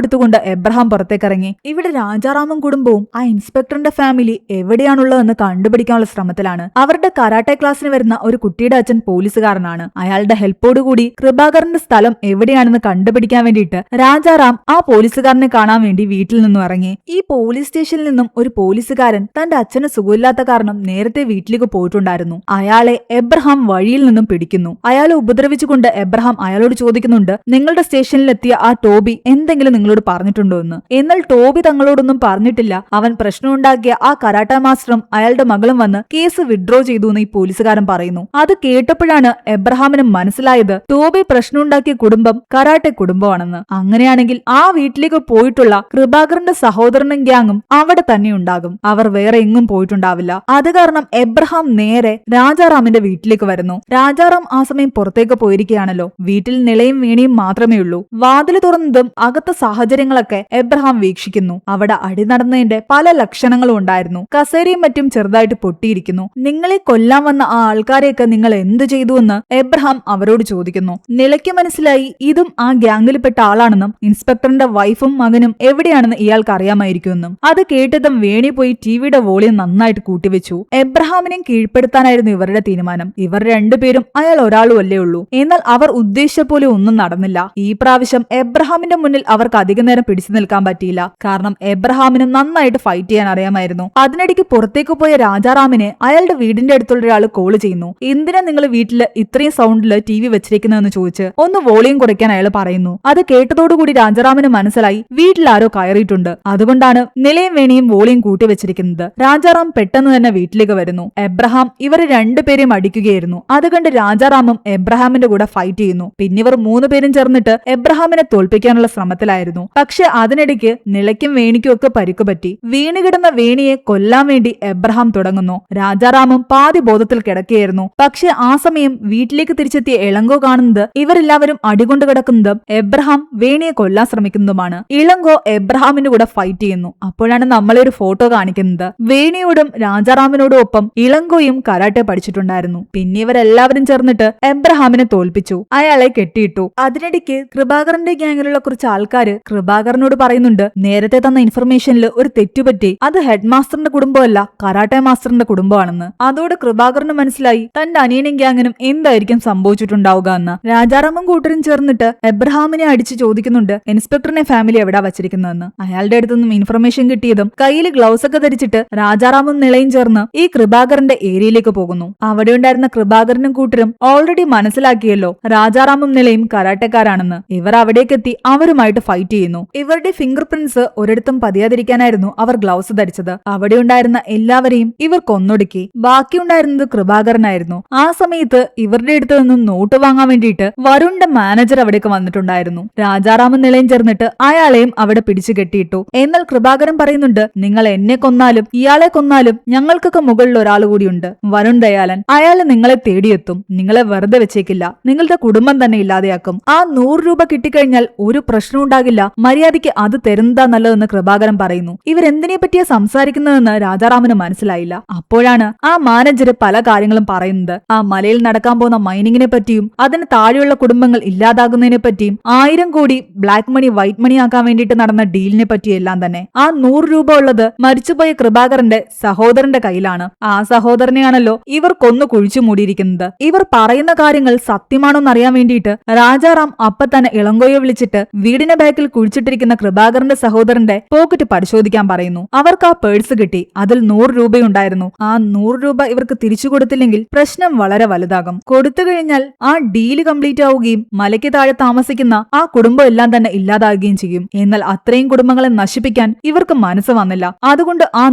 എടുത്തുകൊണ്ട് എബ്രഹാം പുറത്തേക്കിറങ്ങി. ഇവിടെ രാജാറാമും കുടുംബവും ആ ഇൻസ്പെക്ടറിന്റെ ഫാമിലി എവിടെയാണുള്ളതെന്ന് കണ്ടുപിടിക്കാനുള്ള ശ്രമത്തിലാണ്. അവരുടെ കരാട്ടെ ക്ലാസ്സിന് വരുന്ന ഒരു കുട്ടിയുടെ അച്ഛൻ പോലീസുകാരനാണ്. അയാളുടെ ഹെൽപ്പോടുകൂടി കൃപാകരന്റെ സ്ഥലം എവിടെയാണെന്ന് കണ്ടുപിടിക്കാൻ വേണ്ടിയിട്ട് രാജാറാം ആ പോലീസുകാരനെ കാണാൻ വേണ്ടി വീട്ടിൽ നിന്നും ഇറങ്ങി. ഈ പോലീസ് സ്റ്റേഷനിൽ നിന്നും ഒരു പോലീസുകാരൻ തന്റെ അച്ഛന് സുഖമില്ലാത്ത കാരണം നേരത്തെ വീട്ടിലേക്ക് പോയിട്ടുണ്ടായിരുന്നു. അയാളെ എബ്രഹാം വഴിയിൽ നിന്നും പിടിക്കുന്നു. അയാളെ ഉപദ്രവിച്ചുകൊണ്ട് എബ്രഹാം അയാളോട് ചോദിക്കുന്നുണ്ട്, നിങ്ങളുടെ സ്റ്റേഷനിലെത്തിയ ആ ടോബി എന്തെങ്കിലും നിങ്ങളോട് പറഞ്ഞിട്ടുണ്ടോ എന്ന്. എന്നാൽ ടോബി തങ്ങളോടൊന്നും പറഞ്ഞിട്ടില്ല. അവൻ പ്രശ്നമുണ്ടാക്കിയ ആ കരാട്ട മാസ്റ്ററും അയാളുടെ മകളും വന്ന് കേസ് വിഡ്രോ ചെയ്തു എന്ന് ഈ പോലീസുകാരൻ പറയുന്നു. അത് കേട്ടപ്പോഴാണ് എബ്രഹാമിന് മനസ്സിലായത് ടോബി പ്രശ്നമുണ്ടാക്കിയ കുടുംബം കരാട്ടെ കുടുംബമാണെന്ന്. അങ്ങനെയാണെങ്കിൽ ആ വീട്ടിലേക്ക് പോയിട്ടുള്ള കൃപാകരന്റെ സഹോദരനും ഗ്യാങ്ങും അവിടെ തന്നെ ഉണ്ടാകും. അവർ വേറെ എങ്ങും പോയിട്ടുണ്ടാവില്ല. അത് കാരണം എബ്രഹാം നേരെ രാജാറാമിന്റെ വീട്ടിലേക്ക് വരുന്നു. രാജാറാം ആ സമയം പുറത്തേക്ക് പോയിരിക്കുകയാണല്ലോ. വീട്ടിൽ നിളയും വീണിയും മാത്രമേ ഉള്ളൂ. വാതില് തുറന്നതും അകത്തെ സാഹചര്യങ്ങളൊക്കെ എബ്രഹാം വീക്ഷിക്കുന്നു. അവിടെ അടി നടന്നതിന്റെ പല ലക്ഷണങ്ങളും ഉണ്ടായിരുന്നു. കസേരയും മറ്റും ചെറുതായിട്ട് പൊട്ടിയിരിക്കുന്നു. നിങ്ങളെ കൊല്ലാൻ വന്ന ആ ആൾക്കാരെയൊക്കെ നിങ്ങൾ എന്ത് ചെയ്തുവെന്ന് എബ്രഹാം അവരോട് ചോദിക്കുന്നു. നിലയ്ക്ക് മനസ്സിലായി ഇതും ആ ഗ്യാങ്ങിൽപ്പെട്ട ആളാണെന്നും ഇൻസ്പെക്ടറിന്റെ വൈഫും മകനും എവിടെയാണെന്ന് ഇയാൾക്ക് അറിയാമായിരിക്കുമെന്നും. അത് കേട്ടതും വേണി പോയി ടിവിയുടെ വോളിയം നന്നായിട്ട് കൂട്ടിവെച്ചു. എബ്രഹാമിനെയും കീഴ്പ്പെടുത്താനായിരുന്നു ഇവരുടെ തീരുമാനം. ഇവർ രണ്ടുപേരും അയാൾ ഒരാളും അല്ലേ ഉള്ളൂ. എന്നാൽ അവർ ഉദ്ദേശിച്ച പോലെ ഒന്നും നടന്നില്ല. ഈ പ്രാവശ്യം എബ്രഹാമിന്റെ മുന്നിൽ അവർക്ക് അധിക നേരം പിടിച്ചു നിൽക്കാൻ പറ്റിയില്ല. കാരണം എബ്രഹാമിന് നന്നായിട്ട് ഫൈറ്റ് ചെയ്യാൻ അറിയാമായിരുന്നു. അതിനിടയ്ക്ക് പുറത്തേക്ക് പോയ രാജാറാമിനെ അയാളുടെ വീടിന്റെ അടുത്തുള്ള ഒരാൾ കോള് ചെയ്യുന്നു. എന്തിനാ നിങ്ങൾ വീട്ടില് ഇത്രയും സൗണ്ടില് ടി വി വെച്ചിരിക്കുന്നതെന്ന് ചോദിച്ച് ഒന്ന് വോളിയം കുറയ്ക്കാൻ അയാൾ പറയുന്നു. അത് കേട്ടതോടുകൂടി രാജാറാമിന് മനസ്സിലായി വീട്ടിൽ ആരോ കയറിയിട്ടുണ്ട്. അതുകൊണ്ടാണ് നിലയും വേണിയും വോളിയം കൂട്ടി വെച്ചിരിക്കുന്നത്. രാജാറാം പെട്ടെന്ന് തന്നെ വീട്ടിലേക്ക് വരുന്നു. എബ്രഹാം ഇവരെ രണ്ടുപേരെയും അടിക്കുകയായിരുന്നു. അത് കണ്ട് രാജാറാമും എബ്രഹാമിന്റെ കൂടെ ഫൈറ്റ് ചെയ്യുന്നു. പിന്നെ ഇവർ മൂന്നുപേരും ചേർന്നിട്ട് എബ്രഹാമിനെ തോൽപ്പിക്കാനുള്ള ശ്രമത്തിലായിരുന്നു. പക്ഷെ അതിനിടയ്ക്ക് നിലയ്ക്കും വേണിക്കും ഒക്കെ പരിക്ക് പറ്റി. വീണുകിടന്ന വേണിയെ കൊല്ലാൻ വേണ്ടി എബ്രഹാം തുടങ്ങുന്നു. രാജാറാമും പാതി ബോധത്തിൽ കിടക്കുകയായിരുന്നു. പക്ഷെ ആ സമയം വീട്ടിലേക്ക് തിരിച്ചെത്തിയ ഇളങ്കോ കാണുന്നത് ഇവരെല്ലാവരും അടികൊണ്ട് കിടക്കുന്നതും എബ്രഹാം വേണിയെ കൊല്ലാൻ ശ്രമിക്കുന്നതുമാണ്. ഇളങ്കോ എബ്രഹാമിന്റെ കൂടെ ഫൈറ്റ് ചെയ്യുന്നു. അപ്പോഴാണ് നമ്മളെ ഒരു ഫോട്ടോ കാണിക്കുന്നത്. വേണിയോടും രാജാറാമിനോടും ഒപ്പം ഇളങ്കോയും കരാട്ടെ പഠിച്ചിട്ടുണ്ടായിരുന്നു. പിന്നെ ഇവരെല്ലാവരും ചേർന്നിട്ട് എബ്രഹാമിനെ തോൽപ്പിച്ചു. അയാളെ കെട്ടിയിട്ടു. അതിനിടയ്ക്ക് കൃപാകരന്റെ ഗ്യാങ്ങിലുള്ള കുറച്ച് ആൾക്കാര് കൃപാകരനോട് പറയുന്നുണ്ട്, നേരത്തെ തന്ന ഇൻഫർമേഷനിൽ ഒരു തെറ്റുപറ്റി. അത് ഹെഡ് മാസ്റ്ററിന്റെ കുടുംബമല്ല കരാട്ടെ മാസ്റ്ററിന്റെ കുടുംബമാണെന്ന്. അതോടെ കൃപാകരന് മനസ്സിലായി തന്റെ അനിയനും ഗ്യാങ്ങിനും എന്തായിരിക്കും സംഭവിച്ചിട്ടുണ്ടാവുക എന്ന്. രാജാറാമും കൂട്ടരും ചേർന്നിട്ട് എബ്രഹാമിനെ അടിച്ച് ചോദിക്കുന്നുണ്ട് ഇൻസ്പെക്ടറിനെ ഫാമിലി എവിടാ വച്ചിരിക്കുന്നതെന്ന്. അയാളുടെ അടുത്തുനിന്നും ഇൻഫർമേഷൻ കിട്ടിയതും കയ്യിൽ ഗ്ലൗസ് ഒക്കെ ധരിച്ചിട്ട് രാജാറാമും നിളയും ചേർന്ന് ഈ കൃപാകരന്റെ ഏരിയയിലേക്ക് പോകുന്നു. അവിടെ ഉണ്ടായിരുന്ന കൃപാകരനും കൂട്ടരും ഓൾറെഡി മനസ്സിലാക്കിയല്ലോ രാജാറാമും നിളയും കരാട്ടക്കാരാണെന്ന്. ഇവർ അവിടേക്കെത്തി അവരുമായിട്ട് ഫൈറ്റ് ചെയ്യുന്നു. ഇവരുടെ ഫിംഗർ പ്രിന്റ്സ് ഒരിടത്തും പതിയാതിരിക്കാനായിരുന്നു അവർ ഗ്ലൗസ് ധരിച്ചത്. അവിടെ ഉണ്ടായിരുന്ന എല്ലാവരെയും ഇവർ കൊന്നൊടുക്കി. ബാക്കിയുണ്ടായിരുന്നത് കൃപാകരനായിരുന്നു. ആ സമയത്ത് ഇവരുടെ അടുത്ത് നിന്നും നോട്ട് വാങ്ങാൻ വേണ്ടിയിട്ട് വരുണിന്റെ മാനേജർ അവിടേക്ക് വന്നിട്ടുണ്ടായിരുന്നു. രാജാറാമും നിളയും ചേർന്നിട്ട് അയാളെയും അവിടെ പിടിച്ചു കെട്ടിയിട്ടു. എന്നാൽ കൃപാകരൻ പറയുന്നുണ്ട്, നിങ്ങൾ എന്നെ കൊന്നാലും ഇയാളെ കൊന്നാലും ഞങ്ങൾക്കൊക്കെ മുകളിൽ ഒരാൾ കൂടിയുണ്ട്, വരുൺ ദയാലൻ. അയാൾ നിങ്ങളെ തേടിയെത്തും. നിങ്ങളെ വെറുതെ വെച്ചേക്കില്ല. നിങ്ങളുടെ കുടുംബം തന്നെ ഇല്ലാതെയാക്കും. ആ 100 രൂപ കിട്ടിക്കഴിഞ്ഞാൽ ഒരു പ്രശ്നം ഉണ്ടാകില്ല. മര്യാദയ്ക്ക് അത് തരുന്നതാ നല്ലതെന്ന് കൃപാകരൻ പറയുന്നു. ഇവരെന്തിനെ പറ്റിയാ സംസാരിക്കുന്നതെന്ന് രാജാറാമിന് മനസ്സിലായില്ല. അപ്പോഴാണ് ആ മാനേജർ പല കാര്യങ്ങളും പറയുന്നത്. ആ മലയിൽ നടക്കാൻ പോകുന്ന മൈനിങ്ങിനെ പറ്റിയും അതിന് താഴെയുള്ള കുടുംബങ്ങൾ ഇല്ലാതാകുന്നതിനെ പറ്റിയും 1000 കോടി ബ്ലാക്ക് മണി വൈറ്റ് മണി ആക്കാൻ വേണ്ടിയിട്ട് നടന്ന ഡീലിനെ പറ്റിയെല്ലാം തന്നെ. ആ 100 രൂപ ഉള്ളത് മരിച്ചുപോയ കൃപാകരന്റെ സഹോദരന്റെ കയ്യിലാണ്. ആ സഹോദരനെയാണല്ലോ ഇവർ കൊന്നു കുഴിച്ചു മൂടിയിരിക്കുന്നത്. ഇവർ പറയുന്ന കാര്യങ്ങൾ സത്യമാണോന്ന് അറിയാൻ വേണ്ടിയിട്ട് രാജാറാം അപ്പൊ തന്നെ ഇളങ്കോയെ വിളിച്ചിട്ട് വീടിന്റെ ബാക്കിൽ കുഴിച്ചിട്ടിരിക്കുന്ന കൃപാകരന്റെ സഹോദരന്റെ പോക്കറ്റ് പരിശോധിക്കാൻ പറയുന്നു. അവർക്ക് ആ പേഴ്സ് കിട്ടി. അതിൽ 100 രൂപയുണ്ടായിരുന്നു. ആ 100 രൂപ ഇവർക്ക് തിരിച്ചു കൊടുത്തില്ലെങ്കിൽ പ്രശ്നം വളരെ വലുതാകും. കൊടുത്തു കഴിഞ്ഞാൽ ആ ഡീല് കംപ്ലീറ്റ് ആവുകയും മലയ്ക്ക് താഴെ താമസിക്കുന്ന ആ കുടുംബം എല്ലാം തന്നെ ഇല്ലാതാകുകയും ചെയ്യും. എന്നാൽ അത്രയും കുടുംബങ്ങളെ നശിപ്പിക്കാൻ ഇവർക്ക് മനസ്സ് വന്നില്ല. അതുകൊണ്ട് ആ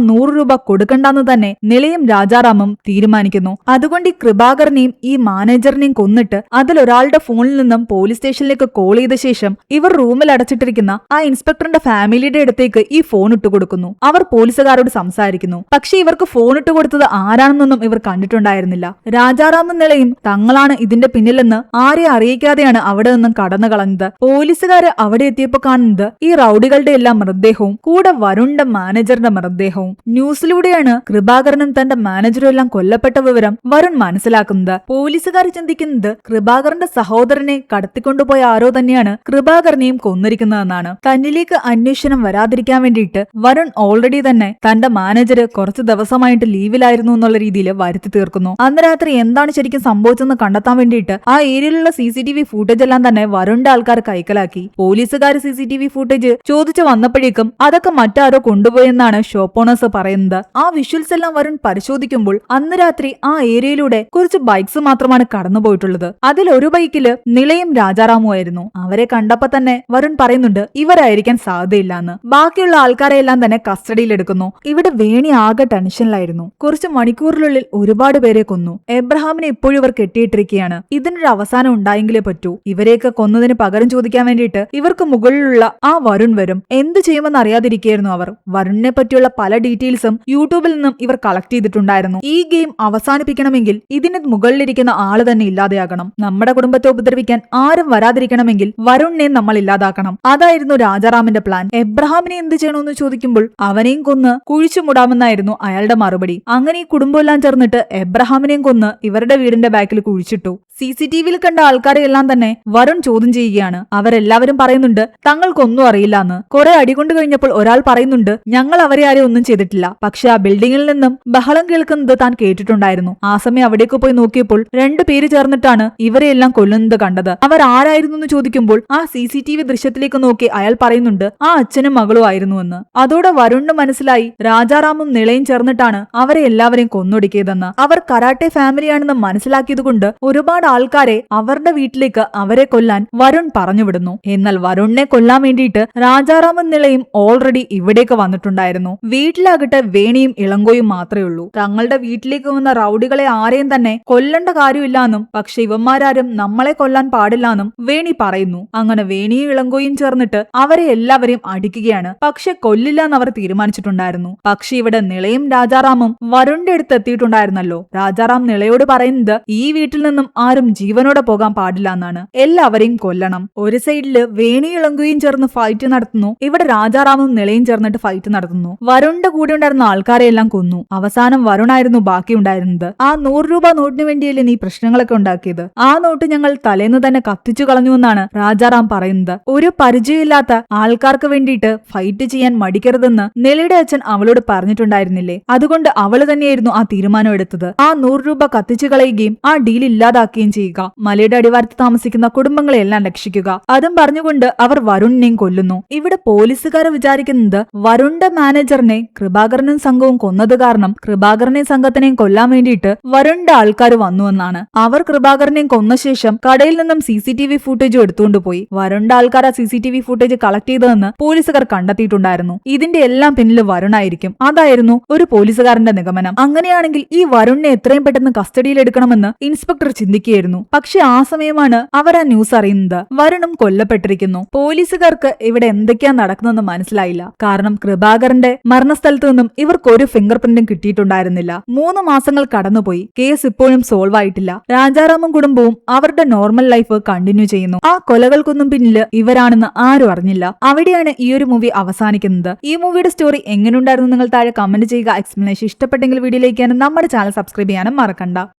100 രൂപ കൊടുക്കണ്ടെന്ന് തന്നെ നിലയും രാജാറാമും തീരുമാനിക്കുന്നു. അതുകൊണ്ട് ഈ കൃപാകരനെയും ഈ മാനേജറിനെയും കൊന്നിട്ട് അതിലൊരാളുടെ ഫോണിൽ നിന്നും പോലീസ് സ്റ്റേഷനിലേക്ക് കോൾ ചെയ്ത ശേഷം ഇവർ റൂമിൽ അടച്ചിട്ടിരിക്കുന്ന ആ ഇൻസ്പെക്ടറിന്റെ ഫാമിലിയുടെ അടുത്തേക്ക് ഈ ഫോൺ ഇട്ടുകൊടുക്കുന്നു. അവർ പോലീസുകാരോട് സംസാരിക്കുന്നു. പക്ഷെ ഇവർക്ക് ഫോൺ ഇട്ടുകൊടുത്തത് ആരാണെന്നൊന്നും ഇവർ കണ്ടിട്ടുണ്ടായിരുന്നില്ല. രാജാറാമും നിലയും തങ്ങളാണ് ഇതിന്റെ പിന്നിലെന്ന് ആരെ അറിയിക്കാതെയാണ് അവിടെ നിന്നും കടന്നു കളഞ്ഞത്. പോലീസുകാര് അവിടെ എത്തിയപ്പോ കാണുന്നത് ഈ റൌഡികളുടെ എല്ലാം മൃതദേഹവും കൂടെ വരുണിന്റെ മാനേജറിന്റെ മൃതദേഹവും. ന്യൂസിലൂടെയാണ് കൃപാകരനും തന്റെ മാനേജറും എല്ലാം കൊല്ലപ്പെട്ട വിവരം വരുൺ മനസ്സിലാക്കുന്നത്. പോലീസുകാർ ചിന്തിക്കുന്നത് കൃപാകരന്റെ സഹോദരനെ കടത്തിക്കൊണ്ടുപോയ ആരോ തന്നെയാണ് കൃപാകരനെയും കൊന്നിരിക്കുന്നതെന്നാണ്. തന്നിലേക്ക് അന്വേഷണം വരാതിരിക്കാൻ വേണ്ടിയിട്ട് വരുൺ ഓൾറെഡി തന്നെ തന്റെ മാനേജര് കുറച്ചു ദിവസമായിട്ട് ലീവിലായിരുന്നു എന്നുള്ള രീതിയിൽ വരുത്തി തീർക്കുന്നു. അന്ന് രാത്രി എന്താണ് ശരിക്കും സംഭവിച്ചെന്ന് കണ്ടെത്താൻ വേണ്ടിയിട്ട് ആ ഏരിയയിലുള്ള CCTV ഫൂട്ടേജ് എല്ലാം തന്നെ വരുണിന്റെ ആൾക്കാർ കൈക്കലാക്കി. പോലീസുകാർ CCTV ഫൂട്ടേജ് ചോദിച്ചു വന്നപ്പോഴേക്കും അതൊക്കെ മറ്റാരോ കൊണ്ടുപോയെന്നാണ് ഷോപ്പ് ഓണേഴ്സ് പറയുന്നത്. ആ വിഷ്വൽസ് എല്ലാം വരുൺ പരിശോധിക്കുമ്പോൾ അന്ന് രാത്രി ആ ഏരിയയിലൂടെ കുറച്ച് ബൈക്സ് മാത്രമാണ് കടന്നുപോയിട്ടുള്ളത്. അതിൽ ഒരു ബൈക്കില് നിളയും രാജാറാമും ആയിരുന്നു. അവരെ കണ്ടപ്പോ തന്നെ വരുൺ പറയുന്നുണ്ട് ഇവരായിരിക്കാൻ സാധ്യതയില്ലാന്ന്. ബാക്കിയുള്ള ആൾക്കാരെ എല്ലാം തന്നെ കസ്റ്റഡിയിലെടുക്കുന്നു. ഇവിടെ വേണി ആകെ ടെൻഷനിലായിരുന്നു. കുറച്ച് മണിക്കൂറിനുള്ളിൽ ഒരുപാട് പേരെ കൊന്നു. എബ്രഹാമിനെ ഇപ്പോഴും ഇവർ കെട്ടിയിട്ടിരിക്കുകയാണ്. ഇതിനൊരു അവസാനം ഉണ്ടായെങ്കിലേ പറ്റൂ. ഇവരെയൊക്കെ കൊന്നതിന് പകരം ചോദിക്കാൻ വേണ്ടിയിട്ട് ഇവർക്ക് മുകളിലുള്ള ആ വരുൺ വരും. എന്ത് ചെയ്യുമെന്ന് അറിയാതിരിക്കുകയായിരുന്നു അവർ. വരുണിനെ പറ്റിയുള്ള പല ഡീറ്റെയിൽസും യൂട്യൂബിൽ നിന്നും ഇവർ കളക്ട് ചെയ്തിട്ടുണ്ടായിരുന്നു. ഈ ഗെയിം അവസാനിപ്പിക്കണമെങ്കിൽ ഇതിന് മുകളിലിരിക്കുന്ന ആള് തന്നെ ഇല്ലാതെയാകണം. നമ്മുടെ കുടുംബത്തെ ഉപദ്രവിക്കാൻ ആരും വരാതിരിക്കണമെങ്കിൽ വരുണിനെ നമ്മൾ ഇല്ലാതാക്കണം. അതായിരുന്നു രാജാറാമിന്റെ പ്ലാൻ. എബ്രഹാമിനെ എന്ത് ചെയ്യണമെന്ന് ചോദിക്കുമ്പോൾ അവനെയും കൊന്ന് കുഴിച്ചുമുടാമെന്നായിരുന്നു അയാളുടെ മറുപടി. അങ്ങനെ ഈ കുടുംബമെല്ലാം ചേർന്നിട്ട് എബ്രഹാമിനെയും കൊന്ന് ഇവരുടെ വീടിന്റെ ബാക്കിൽ കുഴിച്ചിട്ടു. CCTVയിൽ കണ്ട ആൾക്കാരെ എല്ലാം തന്നെ വരുൺ ചോദ്യം ചെയ്യുകയാണ്. അവരെല്ലാവരും പറയുന്നുണ്ട് തങ്ങൾക്കൊന്നും അറിയില്ലാന്ന്. കുറെ അടികൊണ്ട് കഴിഞ്ഞപ്പോൾ ഒരാൾ പറയുന്നുണ്ട് ഞങ്ങൾ അവരെ ആരെയും ഒന്നും ചെയ്തിട്ടില്ല. പക്ഷെ ആ ബിൽഡിംഗിൽ നിന്നും ബഹളം കേൾക്കുന്നത് താൻ കേട്ടിട്ടുണ്ടായിരുന്നു. ആ സമയം അവിടേക്ക് പോയി നോക്കിയപ്പോൾ 2 പേര് ചേർന്നിട്ടാണ് ഇവരെയെല്ലാം കൊല്ലുന്നത് കണ്ടത്. അവർ ആരായിരുന്നു എന്ന് ചോദിക്കുമ്പോൾ ആ CCTV ദൃശ്യത്തിലേക്ക് നോക്കി അയാൾ പറയുന്നുണ്ട് ആ അച്ഛനും മകളും ആയിരുന്നുവെന്ന്. അതോടെ വരുണിന് മനസ്സിലായി രാജാറാമും നിളയും ചേർന്നിട്ടാണ് അവരെ എല്ലാവരെയും കൊന്നൊടുക്കിയതെന്ന്. അവർ കരാട്ടെ ഫാമിലിയാണെന്ന് മനസ്സിലാക്കിയതുകൊണ്ട് ഒരുപാട് ആൾക്കാരെ അവരുടെ വീട്ടിലേക്ക് അവരെ കൊല്ലാൻ വരുൺ പറഞ്ഞുവിടുന്നു. എന്നാൽ വരുണിനെ കൊല്ലാൻ വേണ്ടിയിട്ട് രാജാറാമും നിളയും ഓൾറെഡി ഇവിടേക്ക് വന്നിട്ടുണ്ടായിരുന്നു. വീട്ടിലാകട്ടെ വേണിയും ഇളങ്കോയും മാത്രമേ ഉള്ളൂ. തങ്ങളുടെ വീട്ടിലേക്ക് വന്ന റൌഡികളെ ആരെയും തന്നെ കൊല്ലേണ്ട കാര്യമില്ലാന്നും പക്ഷെ ഇവന്മാരാരും നമ്മളെ കൊല്ലാൻ പാടില്ലാന്നും വേണി പറയുന്നു. അങ്ങനെ വേണിയും ഇളങ്കോയും ചേർന്നിട്ട് അവരെ എല്ലാവരെയും അടിക്കുകയാണ്. പക്ഷെ കൊല്ലില്ലാന്ന് അവർ തീരുമാനിച്ചിട്ടുണ്ടായിരുന്നു. പക്ഷെ ഇവിടെ നിളയും രാജാറാമും വരുണിന്റെ അടുത്ത് എത്തിയിട്ടുണ്ടായിരുന്നല്ലോ. രാജാറാം നിളയോട് പറയുന്നത് ഈ വീട്ടിൽ നിന്നും ആരും ജീവനോടെ പോകാൻ പാടില്ല എന്നാണ്. എല്ലാവരെയും കൊല്ലണം. ഒരു സൈഡില് വേണി ഇളങ്കുകയും ചേർന്ന് ഫൈറ്റ് നടത്തുന്നു. ഇവിടെ രാജാറാമും നിളയും ചേർന്നിട്ട് ഫൈറ്റ് നടത്തുന്നു. വരുണിന്റെ കൂടെ ഉണ്ടായിരുന്ന ആൾക്കാരെ എല്ലാം കൊന്നു. അവസാനം വരുണായിരുന്നു ബാക്കി ഉണ്ടായിരുന്നത്. ആ 100 രൂപ നോട്ടിന് വേണ്ടിയല്ലേ നീ പ്രശ്നങ്ങളൊക്കെ ഉണ്ടാക്കിയത്? ആ നോട്ട് ഞങ്ങൾ തലേന്ന് തന്നെ കത്തിച്ചു കളഞ്ഞുവെന്നാണ് രാജാറാം പറയുന്നത്. ഒരു പരിചയമില്ലാത്ത ആൾക്കാർക്ക് വേണ്ടിയിട്ട് ഫൈറ്റ് ചെയ്യാൻ മടിക്കരുതെന്ന് നിളയുടെ അച്ഛൻ അവളോട് പറഞ്ഞിട്ടുണ്ടായിരുന്നില്ലേ? അതുകൊണ്ട് അവള് തന്നെയായിരുന്നു ആ തീരുമാനം എടുത്തത്. ആ 100 രൂപ കത്തിച്ചു കളയുകയും ആ ഡീൽ ഇല്ലാതാക്കുകയും ചെയ്യുക. മലയുടെ അടിവാരത്ത് താമസിക്കുന്ന കുടുംബങ്ങളെല്ലാം രക്ഷിക്കുക. അതും പറഞ്ഞുകൊണ്ട് അവർ വരുണിനെയും കൊല്ലുന്നു. ഇവിടെ പോലീസുകാർ വിചാരിക്കുന്നത് വരുണിന്റെ മാനേജറിനെ കൃപാകരനും സംഘവും കൊന്നത് കാരണം കൃപാകരനെയും സംഘത്തിനെയും കൊല്ലാൻ വേണ്ടിയിട്ട് വരുണിന്റെ ആൾക്കാർ വന്നുവെന്നാണ്. അവർ കൃപാകരനെയും കൊന്ന ശേഷം കടയിൽ നിന്നും CCTV ഫൂട്ടേജ് എടുത്തുകൊണ്ടുപോയി. വരുണിന്റെ ആൾക്കാർ ആ CCTV ഫൂട്ടേജ് കളക്ട് ചെയ്തതെന്ന് പോലീസുകാർ കണ്ടെത്തിയിട്ടുണ്ടായിരുന്നു. ഇതിന്റെ എല്ലാം പിന്നിൽ വരുണായിരിക്കും. അതായിരുന്നു ഒരു പോലീസുകാരന്റെ നിഗമനം. അങ്ങനെയാണെങ്കിൽ ഈ വരുണിനെ എത്രയും പെട്ടെന്ന് കസ്റ്റഡിയിൽ എടുക്കണമെന്ന് ഇൻസ്പെക്ടർ ചിന്തിക്കുകയായിരുന്നു. പക്ഷെ ആ സമയമാണ് അവർ ആ ന്യൂസ് അറിയുന്നത്. വരുണും കൊല്ലപ്പെട്ടിരിക്കുന്നു. പോലീസുകാർക്ക് ഇവിടെ എന്തൊക്കെയാ നടക്കുന്നതെന്ന് മനസ്സിലായില്ല. കാരണം കൃപാകരന്റെ മരണസ്ഥലത്ത് നിന്നും ഇവർക്കൊരു ഫിംഗർ പ്രിന്റും കിട്ടിയിട്ടുണ്ടായിരുന്നില്ല. 3 മാസങ്ങൾ കടന്നുപോയി. കേസ് ഇപ്പോഴും സോൾവ് ആയിട്ടില്ല. രാജാറാമും കുടുംബവും അവരുടെ നോർമൽ ലൈഫ് കണ്ടിന്യൂ ചെയ്യുന്നു. ആ കൊലകൾക്കൊന്നും പിന്നില് ഇവരാണെന്ന് ആരും അറിഞ്ഞില്ല. അവിടെയാണ് ഈ ഒരു മൂവി അവസാനിക്കുന്നത്. ഈ മൂവിയുടെ സ്റ്റോറി എങ്ങനെയുണ്ടായിരുന്നു നിങ്ങൾ താഴെ കമന്റ് ചെയ്യുക. എക്സ്പ്ലനേഷൻ ഇഷ്ടപ്പെട്ടെങ്കിൽ വീഡിയോയിലേക്ക് നമ്മുടെ ചാനൽ സബ്സ്ക്രൈബ് ചെയ്യാനും മറക്കണ്ട.